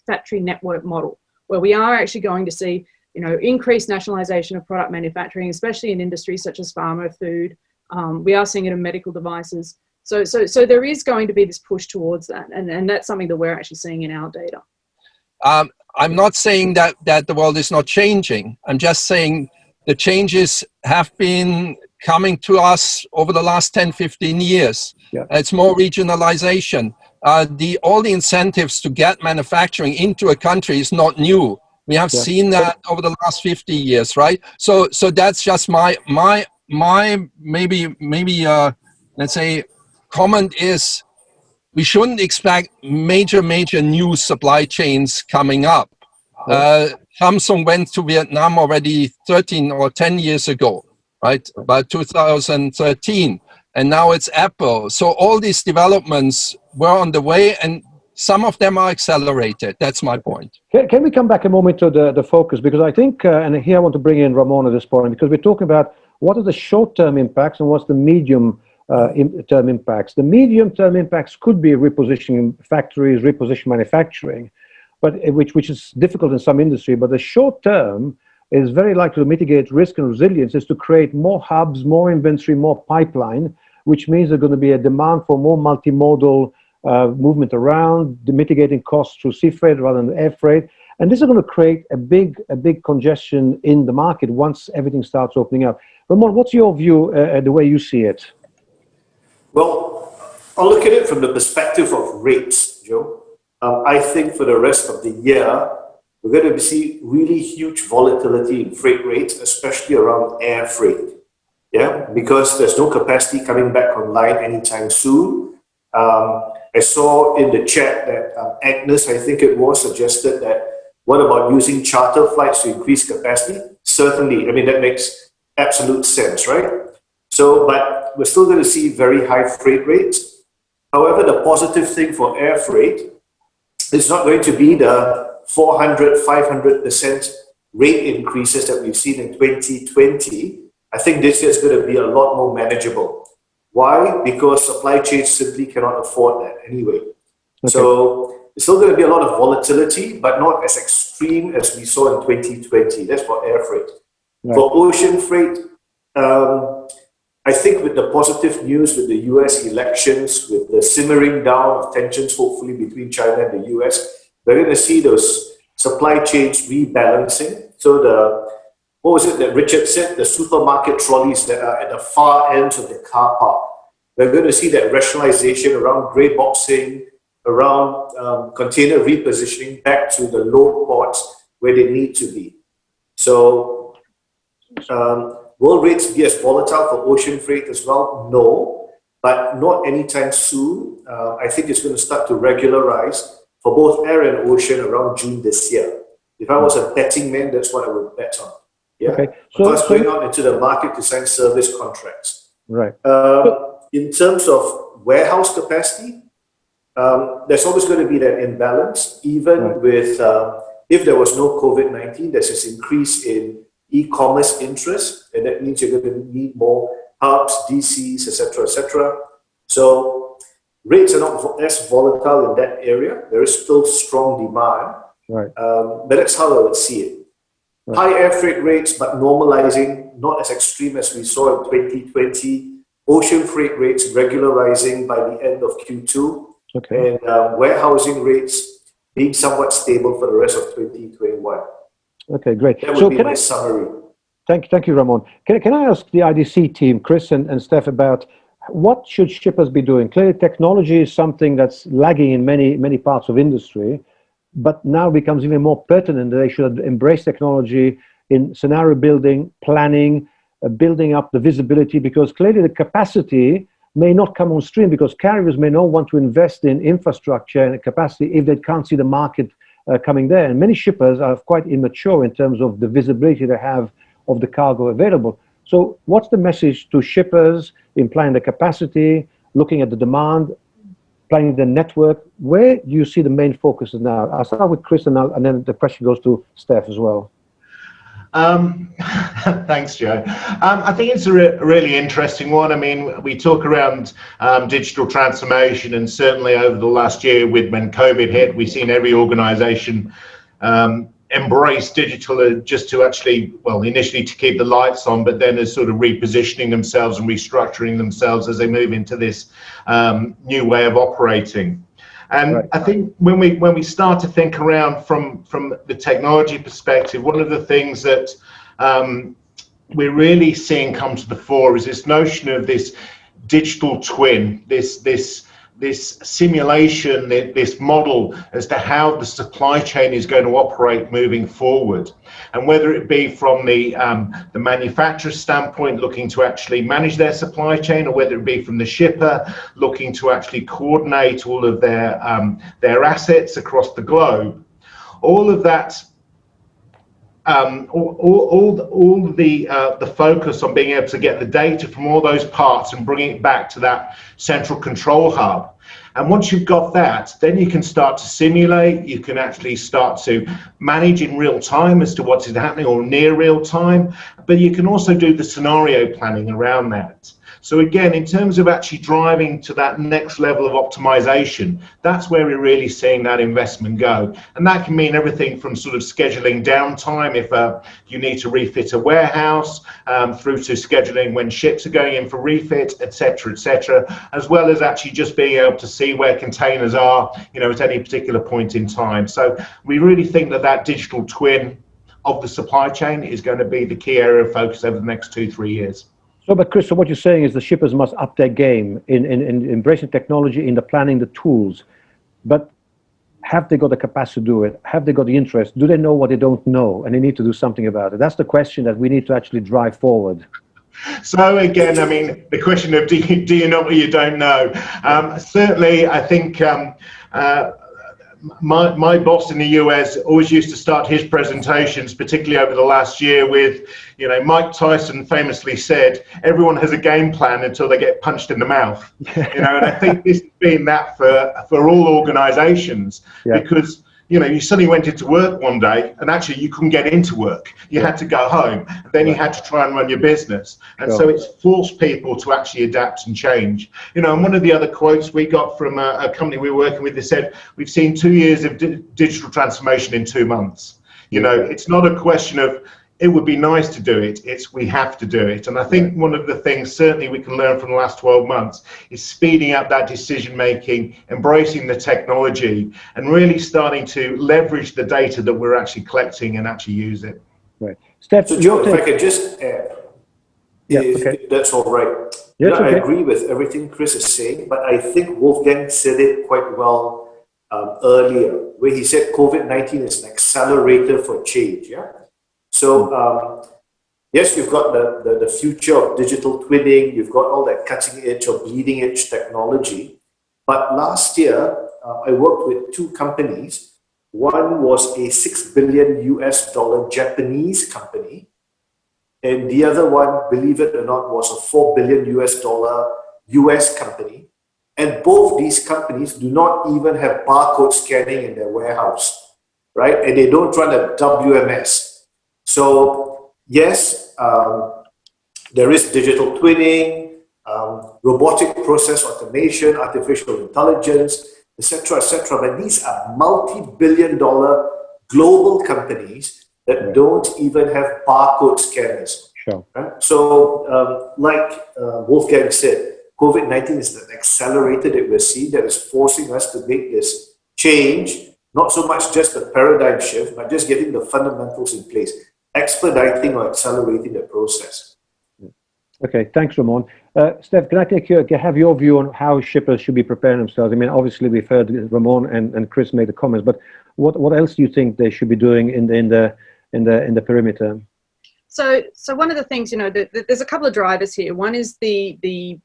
factory network model, where we are actually going to see increased nationalization of product manufacturing, especially in industries such as pharma, food. We are seeing it in medical devices. So there is going to be this push towards that, and that's something that we're actually seeing in our data. I'm not saying that the world is not changing. I'm just saying the changes have been coming to us over the last 10, 15 years. It's more regionalization. All the incentives to get manufacturing into a country is not new. We have seen that over the last 50 years, right? So that's just my maybe let's say comment is we shouldn't expect major new supply chains coming up. Samsung went to Vietnam already 13 or 10 years ago. right? About 2013. And now it's Apple. So all these developments were on the way, and some of them are accelerated. That's my point. Can we come back a moment to the focus? Because I think, and here I want to bring in Ramon at this point, because we're talking about what are the short-term impacts and what's the medium-term impacts. The medium-term impacts could be repositioning factories, reposition manufacturing, but which is difficult in some industry. But the short-term is very likely to mitigate risk and resilience, is to create more hubs, more inventory, more pipeline, which means there's going to be a demand for more multimodal movement around, mitigating costs through sea freight rather than air freight. And this is going to create a big congestion in the market once everything starts opening up. Ramon, what's your view, the way you see it? Well, I'll look at it from the perspective of rates, Joe. I think for the rest of the year, we're going to see really huge volatility in freight rates, especially around air freight. Yeah, because there's no capacity coming back online anytime soon. I saw in the chat that Agnes, I think it was, suggested that what about using charter flights to increase capacity? Certainly, I mean, that makes absolute sense, right? So, but we're still going to see very high freight rates. However, the positive thing for air freight is not going to be the 400, 500% rate increases that we've seen in 2020. I think this year is going to be a lot more manageable. Why? Because supply chains simply cannot afford that anyway. Okay. So it's still going to be a lot of volatility, but not as extreme as we saw in 2020. That's for air freight. Right. For ocean freight, I think with the positive news with the US elections, with the simmering down of tensions, hopefully between China and the US, we're going to see those supply chains rebalancing. So what was it that Richard said? The supermarket trolleys that are at the far ends of the car park. We're going to see that rationalization around grey boxing, around container repositioning back to the load ports where they need to be. So will rates be as volatile for ocean freight as well? No, but not anytime soon. I think it's going to start to regularize for both air and ocean around June this year. If I was a betting man, that's what I would bet on. Yeah. Okay. So going out into the market to sign service contracts. Right. In terms of warehouse capacity, there's always going to be that imbalance, even with if there was no COVID-19, there's this increase in e-commerce interest, and that means you're going to need more hubs, DCs, etc., etc. So rates are not as volatile in that area. There is still strong demand, right? But that's how I would see it. Right. High air freight rates, but normalizing, not as extreme as we saw in 2020. Ocean freight rates regularizing by the end of Q2, okay, and warehousing rates being somewhat stable for the rest of 2021. Okay, great. That would be my summary. Thank you, Ramon. Can I ask the IDC team, Chris and Steph, about what should shippers be doing? Clearly, technology is something that's lagging in many parts of industry, but now becomes even more pertinent that they should embrace technology in scenario building, planning, building up the visibility, because clearly the capacity may not come on stream because carriers may not want to invest in infrastructure and capacity if they can't see the market coming there. And many shippers are quite immature in terms of the visibility they have of the cargo available. So what's the message to shippers in planning the capacity, looking at the demand, planning the network? Where do you see the main focus now? I'll start with Chris and then the question goes to Steph as well. Thanks, Joe. I think it's a really interesting one. I mean, we talk around digital transformation, and certainly over the last year when COVID hit, we've seen every organization embrace digital just to actually, well, initially to keep the lights on, but then as sort of repositioning themselves and restructuring themselves as they move into this new way of operating. And right. I think when we start to think around from the technology perspective, one of the things that we're really seeing come to the fore is this notion of this digital twin, this simulation, this model as to how the supply chain is going to operate moving forward. And whether it be from the manufacturer's standpoint, looking to actually manage their supply chain, or whether it be from the shipper, looking to actually coordinate all of their assets across the globe, all of that all the focus on being able to get the data from all those parts and bringing it back to that central control hub. And once you've got that, then you can start to simulate, you can actually start to manage in real time as to what's happening, or near real time, but you can also do the scenario planning around that. So again, in terms of actually driving to that next level of optimization, that's where we're really seeing that investment go. And that can mean everything from sort of scheduling downtime if you need to refit a warehouse, through to scheduling when ships are going in for refit, etc., as well as actually just being able to see where containers are, at any particular point in time. So we really think that that digital twin of the supply chain is going to be the key area of focus over the next 2-3 years. So, but Chris, so what you're saying is the shippers must up their game in embracing technology, in the planning, the tools. But have they got the capacity to do it? Have they got the interest? Do they know what they don't know? And they need to do something about it. That's the question that we need to actually drive forward. So again, I mean, the question of do you know what you don't know? Certainly, I think my boss in the US always used to start his presentations, particularly over the last year, with, Mike Tyson famously said, everyone has a game plan until they get punched in the mouth. And I think this has been that for all organizations, because you suddenly went into work one day and actually you couldn't get into work. You had to go home, and then you had to try and run your business. And so it's forced people to actually adapt and change. And one of the other quotes we got from a company we were working with, they said, we've seen 2 years of digital transformation in 2 months. It's not a question of, it would be nice to do it, it's we have to do it. And I think one of the things certainly we can learn from the last 12 months is speeding up that decision making, embracing the technology, and really starting to leverage the data that we're actually collecting and actually use it. Right. Steph, so Joe, if I could just add, if that's all right. I agree with everything Chris is saying, but I think Wolfgang said it quite well earlier, where he said COVID-19 is an accelerator for change. So yes, you've got the future of digital twinning, you've got all that cutting edge or bleeding edge technology. But last year, I worked with 2 companies. One was a $6 billion Japanese company, and the other one, believe it or not, was a $4 billion US company. And both these companies do not even have barcode scanning in their warehouse, right? And they don't run a WMS. So yes, there is digital twinning, robotic process automation, artificial intelligence, etc., but these are multi-billion-dollar global companies that don't even have barcode scanners. Sure. Right? So like Wolfgang said, COVID-19 is an accelerator that we're seeing that is forcing us to make this change, not so much just the paradigm shift, but just getting the fundamentals in place, expediting or accelerating the process. Okay, thanks, Ramon. Steph, can I have your view on how shippers should be preparing themselves? I mean, obviously we've heard Ramon and Chris make the comments, but what else do you think they should be doing in the perimeter? So one of the things, there's a couple of drivers here. One is the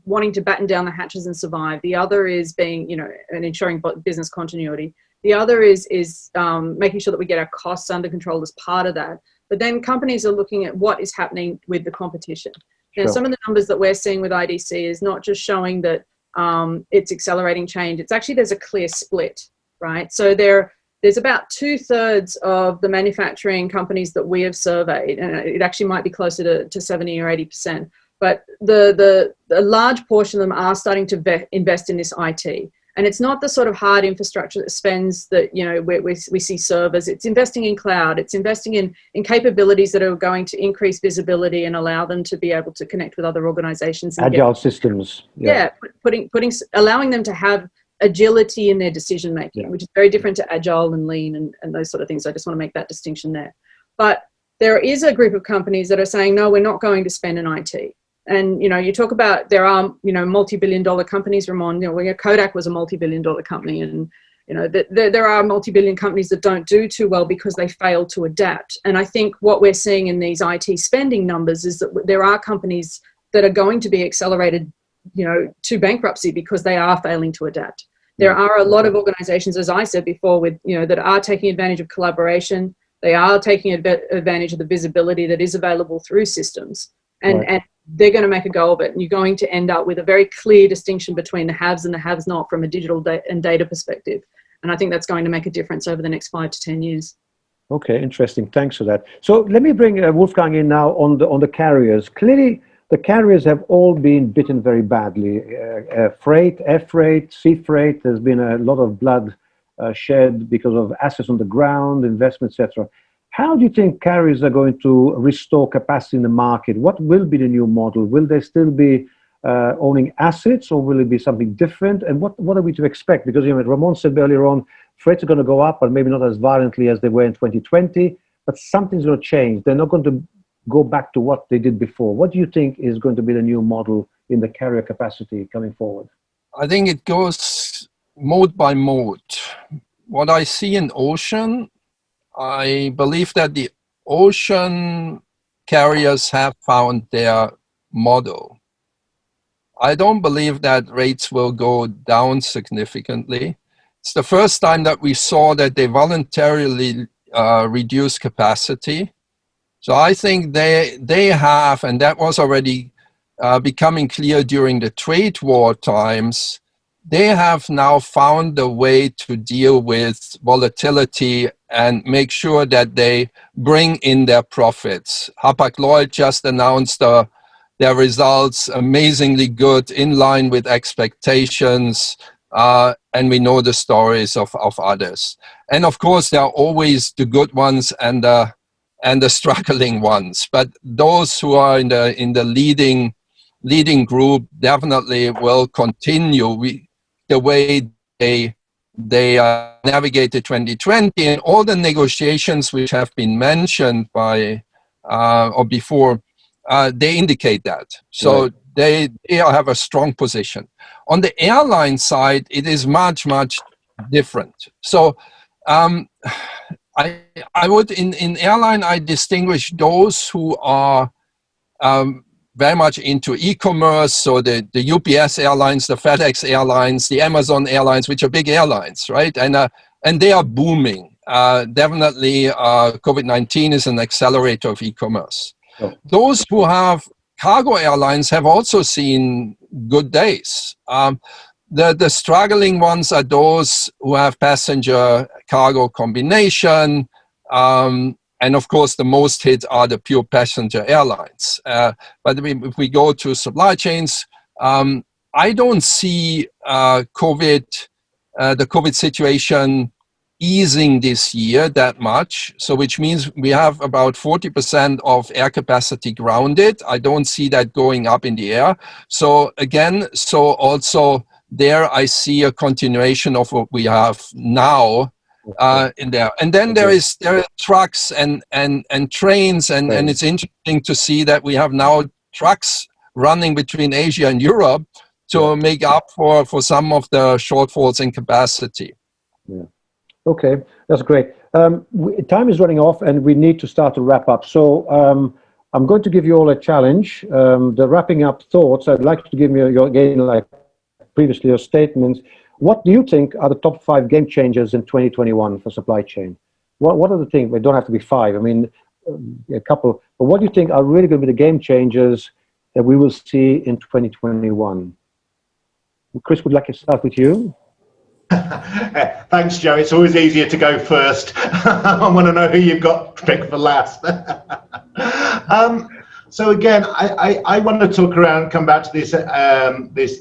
wanting to batten down the hatches and survive. The other is being, and ensuring business continuity. The other is making sure that we get our costs under control as part of that. But then companies are looking at what is happening with the competition. Now, some of the numbers that we're seeing with IDC is not just showing that it's accelerating change. It's actually, there's a clear split, right? So there's about 2/3 of the manufacturing companies that we have surveyed, and it actually might be closer to 70 or 80%. But the large portion of them are starting to invest in this IT. And it's not the sort of hard infrastructure that spends that, we see servers. It's investing in cloud. It's investing in capabilities that are going to increase visibility and allow them to be able to connect with other organizations. And agile systems. Allowing them to have agility in their decision making, which is very different to agile and lean and those sort of things. I just want to make that distinction there. But there is a group of companies that are saying, no, we're not going to spend in IT. And, you talk about, there are, multi-billion-dollar companies, Ramon, Kodak was a multi-billion-dollar company, and, there are multi-billion companies that don't do too well because they fail to adapt. And I think what we're seeing in these IT spending numbers is that there are companies that are going to be accelerated, to bankruptcy because they are failing to adapt. There are a lot of organizations, as I said before, with, that are taking advantage of collaboration, They are taking advantage of the visibility that is available through systems, and they're going to make a go of it. And you're going to end up with a very clear distinction between the haves and the haves not from a digital and data perspective. And I think that's going to make a difference over the next 5 to 10 years. Okay, interesting. Thanks for that. So let me bring Wolfgang in now on the carriers. Clearly, the carriers have all been bitten very badly. Freight, air freight, sea freight. There's been a lot of blood shed because of assets on the ground, investment, etc. How do you think carriers are going to restore capacity in the market? What will be the new model? Will they still be owning assets, or will it be something different? And what are we to expect? Because Ramon said earlier on, freights are going to go up, but maybe not as violently as they were in 2020. But something's going to change. They're not going to go back to what they did before. What do you think is going to be the new model in the carrier capacity coming forward? I think it goes mode by mode. What I see in ocean, I believe that the ocean carriers have found their model. I don't believe that rates will go down significantly. It's the first time that we saw that they voluntarily reduce capacity. So I think they have, and that was already becoming clear during the trade war times, they have now found a way to deal with volatility and make sure that they bring in their profits. Hapag-Lloyd just announced their results, amazingly good, in line with expectations, and we know the stories of others. And of course, there are always the good ones and the struggling ones. But those who are in the leading group definitely will continue the way they navigated 2020, and all the negotiations which have been mentioned by or before, they indicate that. So they have a strong position. On the airline side, it is much different. So I would in airline, I distinguish those who are very much into e-commerce, so the UPS airlines, the FedEx airlines, the Amazon airlines, which are big airlines, right? And they are booming. Definitely, COVID-19 is an accelerator of e-commerce. Oh. Those who have cargo airlines have also seen good days. The struggling ones are those who have passenger cargo combination. And of course, the most hit are the pure passenger airlines. But if we go to supply chains, I don't see the COVID situation easing this year that much. So which means we have about 40% of air capacity grounded. I don't see that going up in the air. So again, so also there I see a continuation of what we have now. In there, and then there are trucks and trains, and it's interesting to see that we have now trucks running between Asia and Europe to make up for some of the shortfalls in capacity. Yeah. Okay, that's great. Time is running off, and we need to start to wrap up. So I'm going to give you all a challenge. The wrapping up thoughts. I'd like to give you again, like previously, your statements. What do you think are the top 5 game changers in 2021 for supply chain? What are the things? They don't have to be 5. I mean, a couple. But what do you think are really going to be the game changers that we will see in 2021? Chris, would like to start with you. Thanks, Joe. It's always easier to go first. I want to know who you've got to pick for last. So again, I want to talk around, come back to this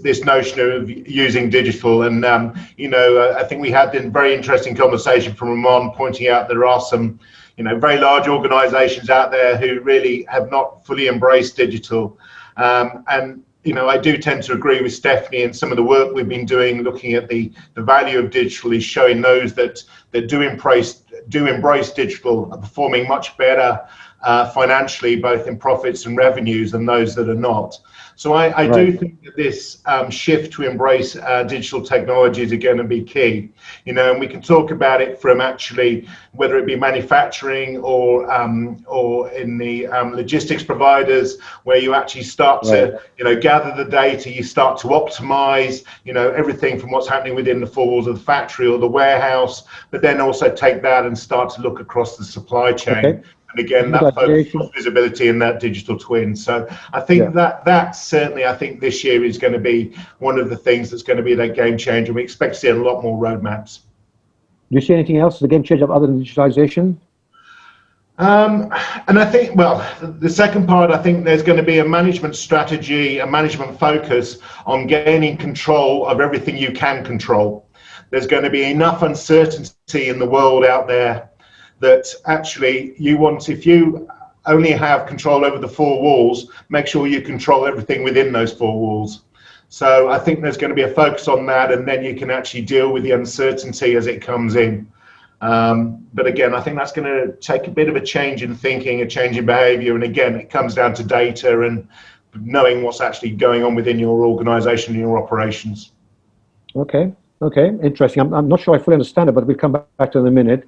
this notion of using digital, and I think we had a very interesting conversation from Ramon pointing out there are some very large organisations out there who really have not fully embraced digital, and I do tend to agree with Stephanie, and some of the work we've been doing looking at the value of digital is showing those that do embrace digital are performing much better financially, both in profits and revenues, than those that are not. So I Right. do think that this shift to embrace digital technologies are going to be key, you know, and we can talk about it from actually whether it be manufacturing or in the logistics providers, where you actually start to, you know, gather the data, you start to optimize, you know, everything from what's happening within the four walls of the factory or the warehouse, but then also take that and start to look across the supply chain. Okay. And again, that focus on visibility and that digital twin. So I think that certainly, I think this year is going to be one of the things that's going to be that game changer. We expect to see a lot more roadmaps. Do you see anything else as a game changer other than digitalization? And I think, well, the second part, I think there's going to be a management strategy, a management focus on gaining control of everything you can control. There's going to be enough uncertainty in the world out there that actually you want, if you only have control over the four walls, make sure you control everything within those four walls. So I think there's going to be a focus on that, and then you can actually deal with the uncertainty as it comes in. But again, I think that's going to take a bit of a change in thinking, a change in behavior. And again, it comes down to data and knowing what's actually going on within your organization and your operations. Okay, interesting. I'm not sure I fully understand it, but we'll come back to it in a minute.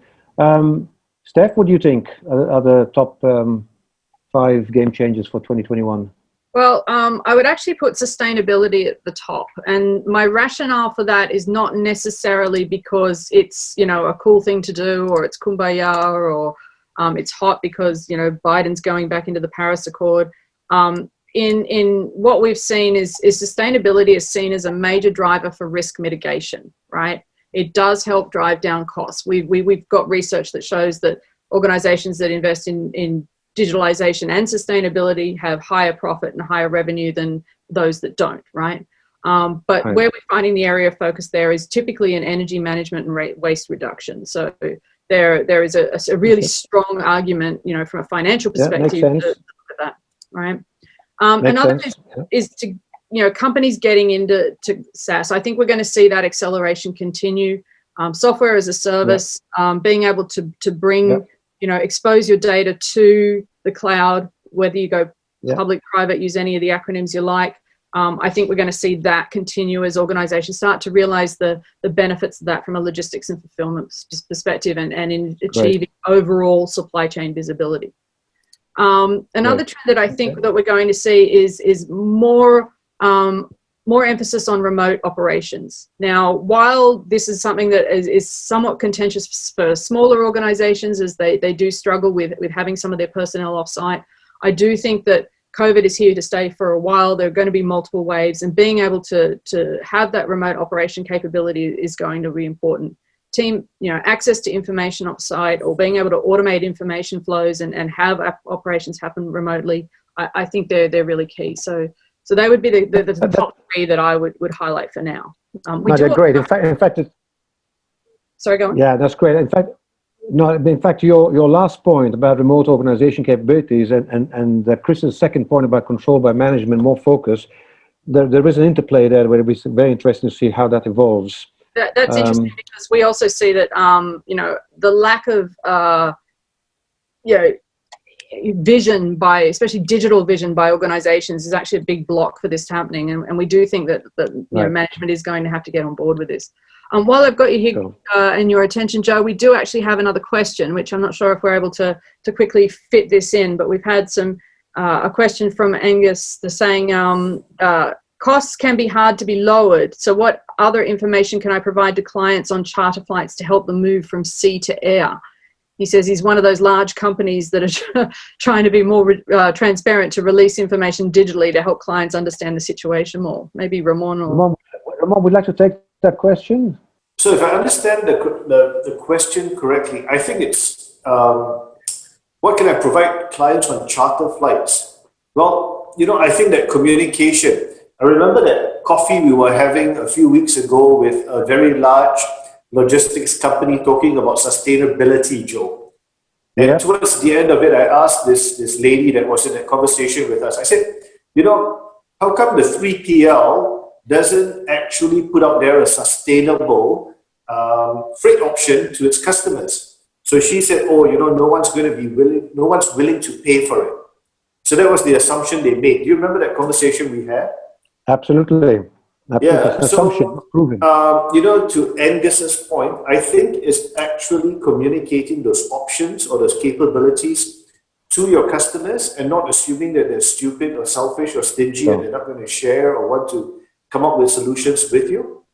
Steph, what do you think are the top 5 game changers for 2021? Well, I would actually put sustainability at the top, and my rationale for that is not necessarily because it's, you know, a cool thing to do, or it's kumbaya, or it's hot because, you know, Biden's going back into the Paris Accord. In what we've seen is sustainability is seen as a major driver for risk mitigation, right? It does help drive down costs. We've got research that shows that organizations that invest in digitalization and sustainability have higher profit and higher revenue than those that don't, right? But where we're finding the area of focus there is typically in energy management and waste reduction. So there is a really strong argument, you know, from a financial perspective to look at that, right? Another is to, you know, companies getting into SaaS. I think we're going to see that acceleration continue. Software as a service, being able to bring, you know, expose your data to the cloud, whether you go public, private, use any of the acronyms you like. I think we're going to see that continue as organizations start to realize the benefits of that from a logistics and fulfillment perspective, and in achieving overall supply chain visibility. Another trend that I think that we're going to see is more emphasis on remote operations. Now, while this is something that is somewhat contentious for smaller organizations, as they do struggle with having some of their personnel offsite, I do think that COVID is here to stay for a while. There are going to be multiple waves, and being able to have that remote operation capability is going to be important. Team, you know, access to information offsite, or being able to automate information flows and have operations happen remotely, I think they're really key. So they would be the top 3 that I would highlight for now. They're great. In fact, sorry, go on. Yeah, that's great. In fact, your last point about remote organization capabilities and Chris's second point about control by management, more focus, there is an interplay there where it'll be very interesting to see how that evolves. That's interesting, because we also see that you know, the lack of you know, vision by, especially digital vision by organizations, is actually a big block for this happening, and we do think that you know, management is going to have to get on board with this. While I've got you here and your attention, Joe, we do actually have another question, which I'm not sure if we're able to quickly fit this in, but we've had a question from Angus. They're saying costs can be hard to be lowered, so what other information can I provide to clients on charter flights to help them move from sea to air? He says he's one of those large companies that are trying to be more transparent, to release information digitally to help clients understand the situation more. Maybe Ramon or... Ramon, would like to take that question? So if I understand the question correctly, I think it's what can I provide clients on charter flights? Well, you know, I think that communication. I remember that coffee we were having a few weeks ago with a very large logistics company talking about sustainability, Joe. And towards the end of it, I asked this lady that was in that conversation with us, I said, you know, how come the 3PL doesn't actually put out there a sustainable freight option to its customers? So she said, oh, you know, no one's willing to pay for it. So that was the assumption they made. Do you remember that conversation we had? Absolutely. Yeah, Assumption, so, not proven. to Angus's point, I think is actually communicating those options or those capabilities to your customers and not assuming that they're stupid or selfish or stingy and they're not going to share or want to come up with solutions with you.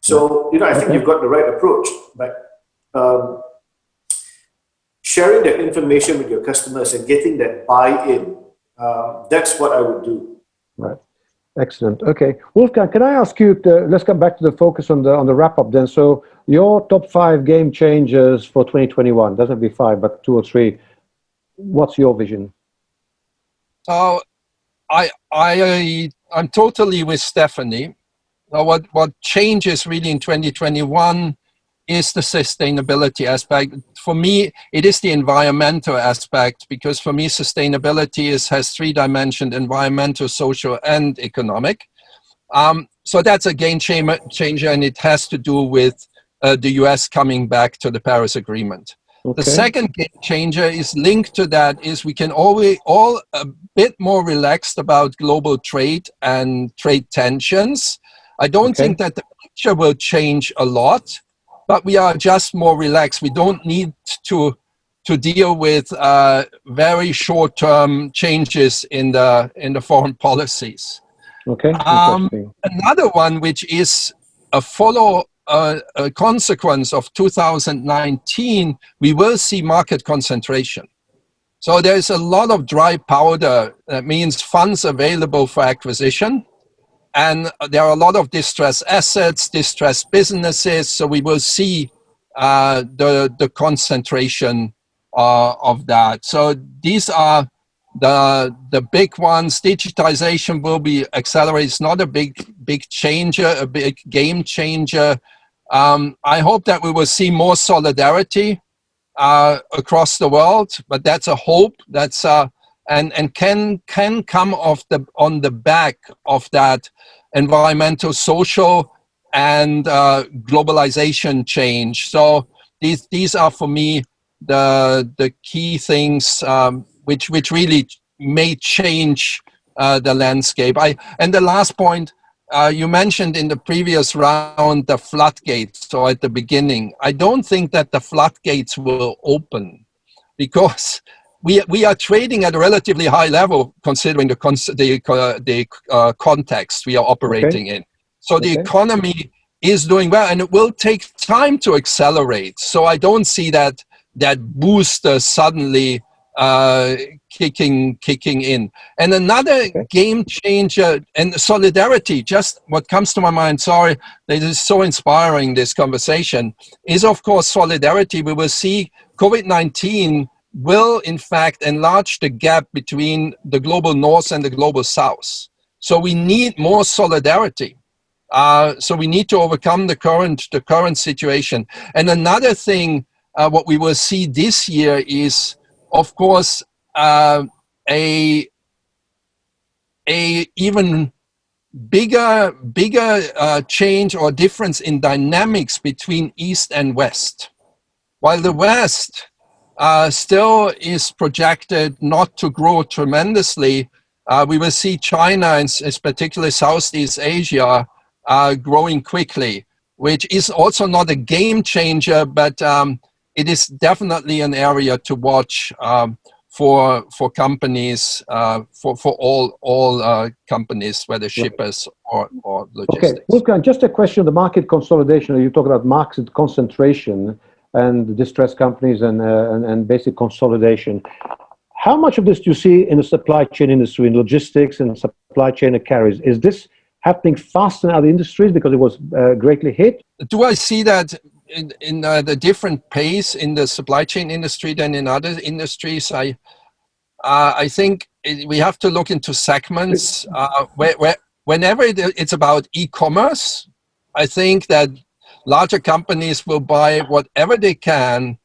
So, I think you've got the right approach, but sharing that information with your customers and getting that buy-in, that's what I would do. Right. Excellent. Okay, Wolfgang, can I ask you? Let's come back to the focus on the wrap up then. So your top 5 game changers for 2021 doesn't be 5, but 2 or 3. What's your vision? So I'm totally with Stephanie. Now, what changes really in 2021 is the sustainability aspect. For me, it is the environmental aspect, because for me, sustainability has 3 dimensions: environmental, social, and economic. So that's a game changer, and it has to do with the US coming back to the Paris Agreement. Okay. The second game changer is linked to that, is we can all a bit more relaxed about global trade and trade tensions. I don't think that the picture will change a lot, but we are just more relaxed. We don't need to deal with very short-term changes in the foreign policies. Okay. Interesting. Another one, which is a consequence of 2019, we will see market concentration. So there's a lot of dry powder. That means funds available for acquisition. And there are a lot of distressed assets, distressed businesses. So we will see the concentration of that. So these are the big ones. Digitization will be accelerated. It's not a big changer, a big game changer. I hope that we will see more solidarity across the world, but that's a hope. That's and can come on the back of that environmental, social, and globalization change. So these are for me the key things which really may change the landscape. And the last point, you mentioned in the previous round the floodgates. So at the beginning, I don't think that the floodgates will open, because we are trading at a relatively high level considering the context we are operating in. So the economy is doing well, and it will take time to accelerate. So I don't see that booster suddenly kicking in. And another game changer, and solidarity, just what comes to my mind, sorry, this is so inspiring, this conversation, is of course solidarity. We will see COVID-19 will in fact enlarge the gap between the global north and the global south. So we need more solidarity. So we need to overcome the current situation. And another thing, what we will see this year is, of course, a even bigger change or difference in dynamics between East and West. While the West still is projected not to grow tremendously, we will see China and particularly Southeast Asia growing quickly, which is also not a game changer, but it is definitely an area to watch for companies, for all companies, whether shippers or logistics. Okay, Wolfgang, just a question: the market consolidation. You talk about market concentration and distressed companies and basic consolidation. How much of this do you see in the supply chain industry, in logistics and supply chain carriers? Is this happening faster in other industries because it was greatly hit? Do I see that in the different pace in the supply chain industry than in other industries? I think we have to look into segments where whenever it's about e-commerce, I think that larger companies will buy whatever they can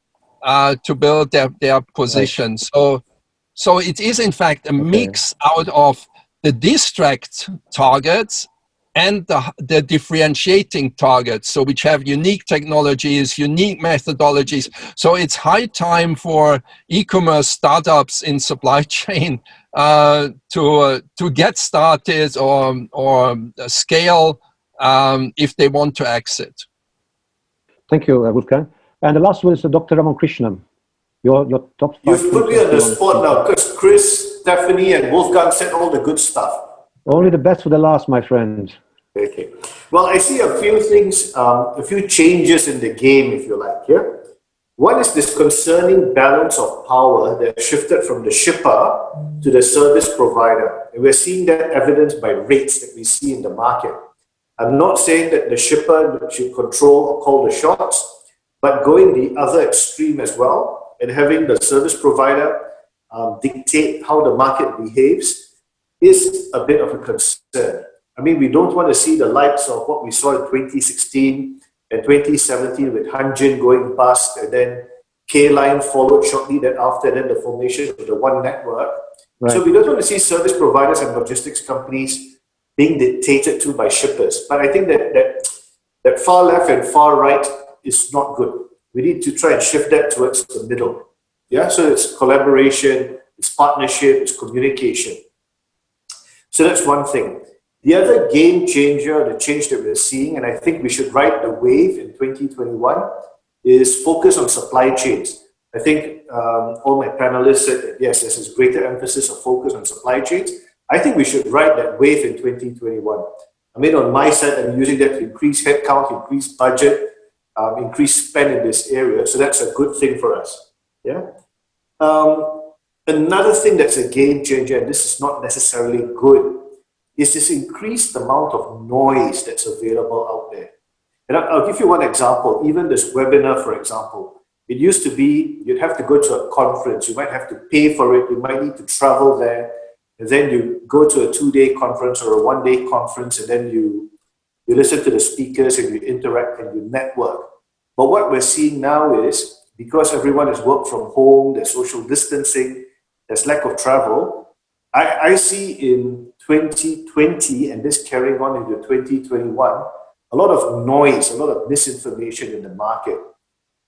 to build their position. So it is in fact a mix out of the distract targets and the differentiating targets, so which have unique technologies, unique methodologies. So it's high time for e-commerce startups in supply chain to get started or scale if they want to exit. Thank you, Wolfgang. And the last one is Dr. Ramon Krishnan. Your top 5. You've put me on the spot now, because Chris, Stephanie, and Wolfgang said all the good stuff. Only the best for the last, my friend. Okay. Well, I see a few things, a few changes in the game, if you like, here. One is this concerning balance of power that shifted from the shipper to the service provider. And we're seeing that evidenced by rates that we see in the market. I'm not saying that the shipper should control or call the shots, but going the other extreme as well and having the service provider dictate how the market behaves is a bit of a concern. I mean, we don't want to see the likes of what we saw in 2016 and 2017 with Hanjin going bust, and then K-Line followed shortly thereafter, and then the formation of the One Network. Right. So we don't want to see service providers and logistics companies being dictated to by shippers. But I think that far left and far right is not good. We need to try and shift that towards the middle. Yeah, so it's collaboration, it's partnership, it's communication. So that's one thing. The other game changer, the change that we're seeing, and I think we should ride the wave in 2021, is focus on supply chains. I think all my panelists said that yes, there's this greater emphasis of focus on supply chains. I think we should ride that wave in 2021. I mean, on my side, I'm using that to increase headcount, increase budget, increase spend in this area. So that's a good thing for us. Yeah. Another thing that's a game changer, and this is not necessarily good, is this increased amount of noise that's available out there. And I'll give you one example. Even this webinar, for example, it used to be you'd have to go to a conference. You might have to pay for it. You might need to travel there. And then you go to a 2-day conference or a 1-day conference, and then you listen to the speakers and you interact and you network. But what we're seeing now is, because everyone has worked from home, there's social distancing, there's lack of travel, I see in 2020, and this carrying on into 2021, a lot of noise, a lot of misinformation in the market.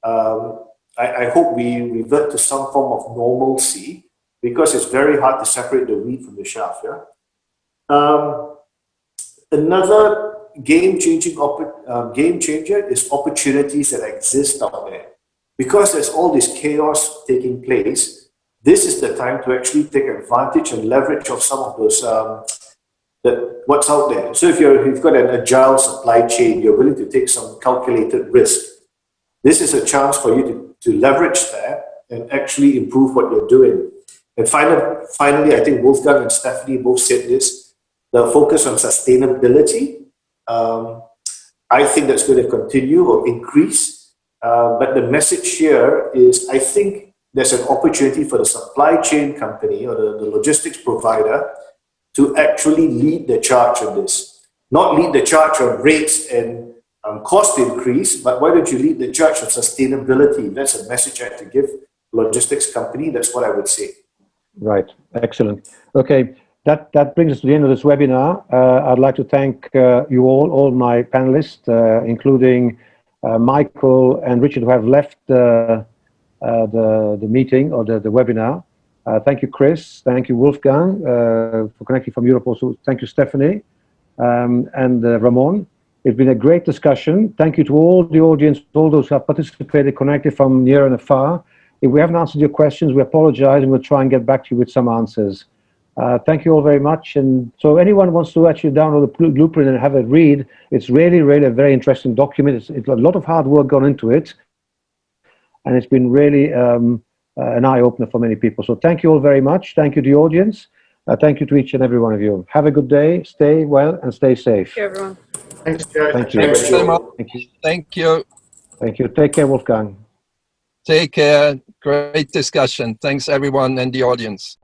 I hope we revert to some form of normalcy, because it's very hard to separate the wheat from the chaff. Yeah? Another game changer is opportunities that exist out there. Because there's all this chaos taking place, this is the time to actually take advantage and leverage of some of those what's out there. So if you've got an agile supply chain, you're willing to take some calculated risk. This is a chance for you to leverage that and actually improve what you're doing. And finally, I think Wolfgang and Stephanie both said this, the focus on sustainability. I think that's going to continue or increase. But the message here is, I think there's an opportunity for the supply chain company or the logistics provider to actually lead the charge on this. Not lead the charge on rates and cost increase, but why don't you lead the charge of sustainability? That's a message I have to give logistics company. That's what I would say. Right. Excellent. Okay. That brings us to the end of this webinar. I'd like to thank you all my panelists, including Michael and Richard, who have left the meeting or the webinar. Thank you, Chris. Thank you, Wolfgang, for connecting from Europe. Also, thank you, Stephanie and Ramon. It's been a great discussion. Thank you to all the audience, all those who have participated, connected from near and afar. If we haven't answered your questions, we apologize, and we'll try and get back to you with some answers. Thank you all very much. And so anyone wants to actually download the blueprint and have a read, it's really, really a very interesting document. It's a lot of hard work gone into it. And it's been really an eye-opener for many people. So thank you all very much. Thank you to the audience. Thank you to each and every one of you. Have a good day. Stay well and stay safe. Thank you, everyone. Thanks, Joe. Thank you. Thanks so much. Thank you. Thank you. Thank you. Take care, Wolfgang. Take care. Great discussion. Thanks, everyone, and the audience.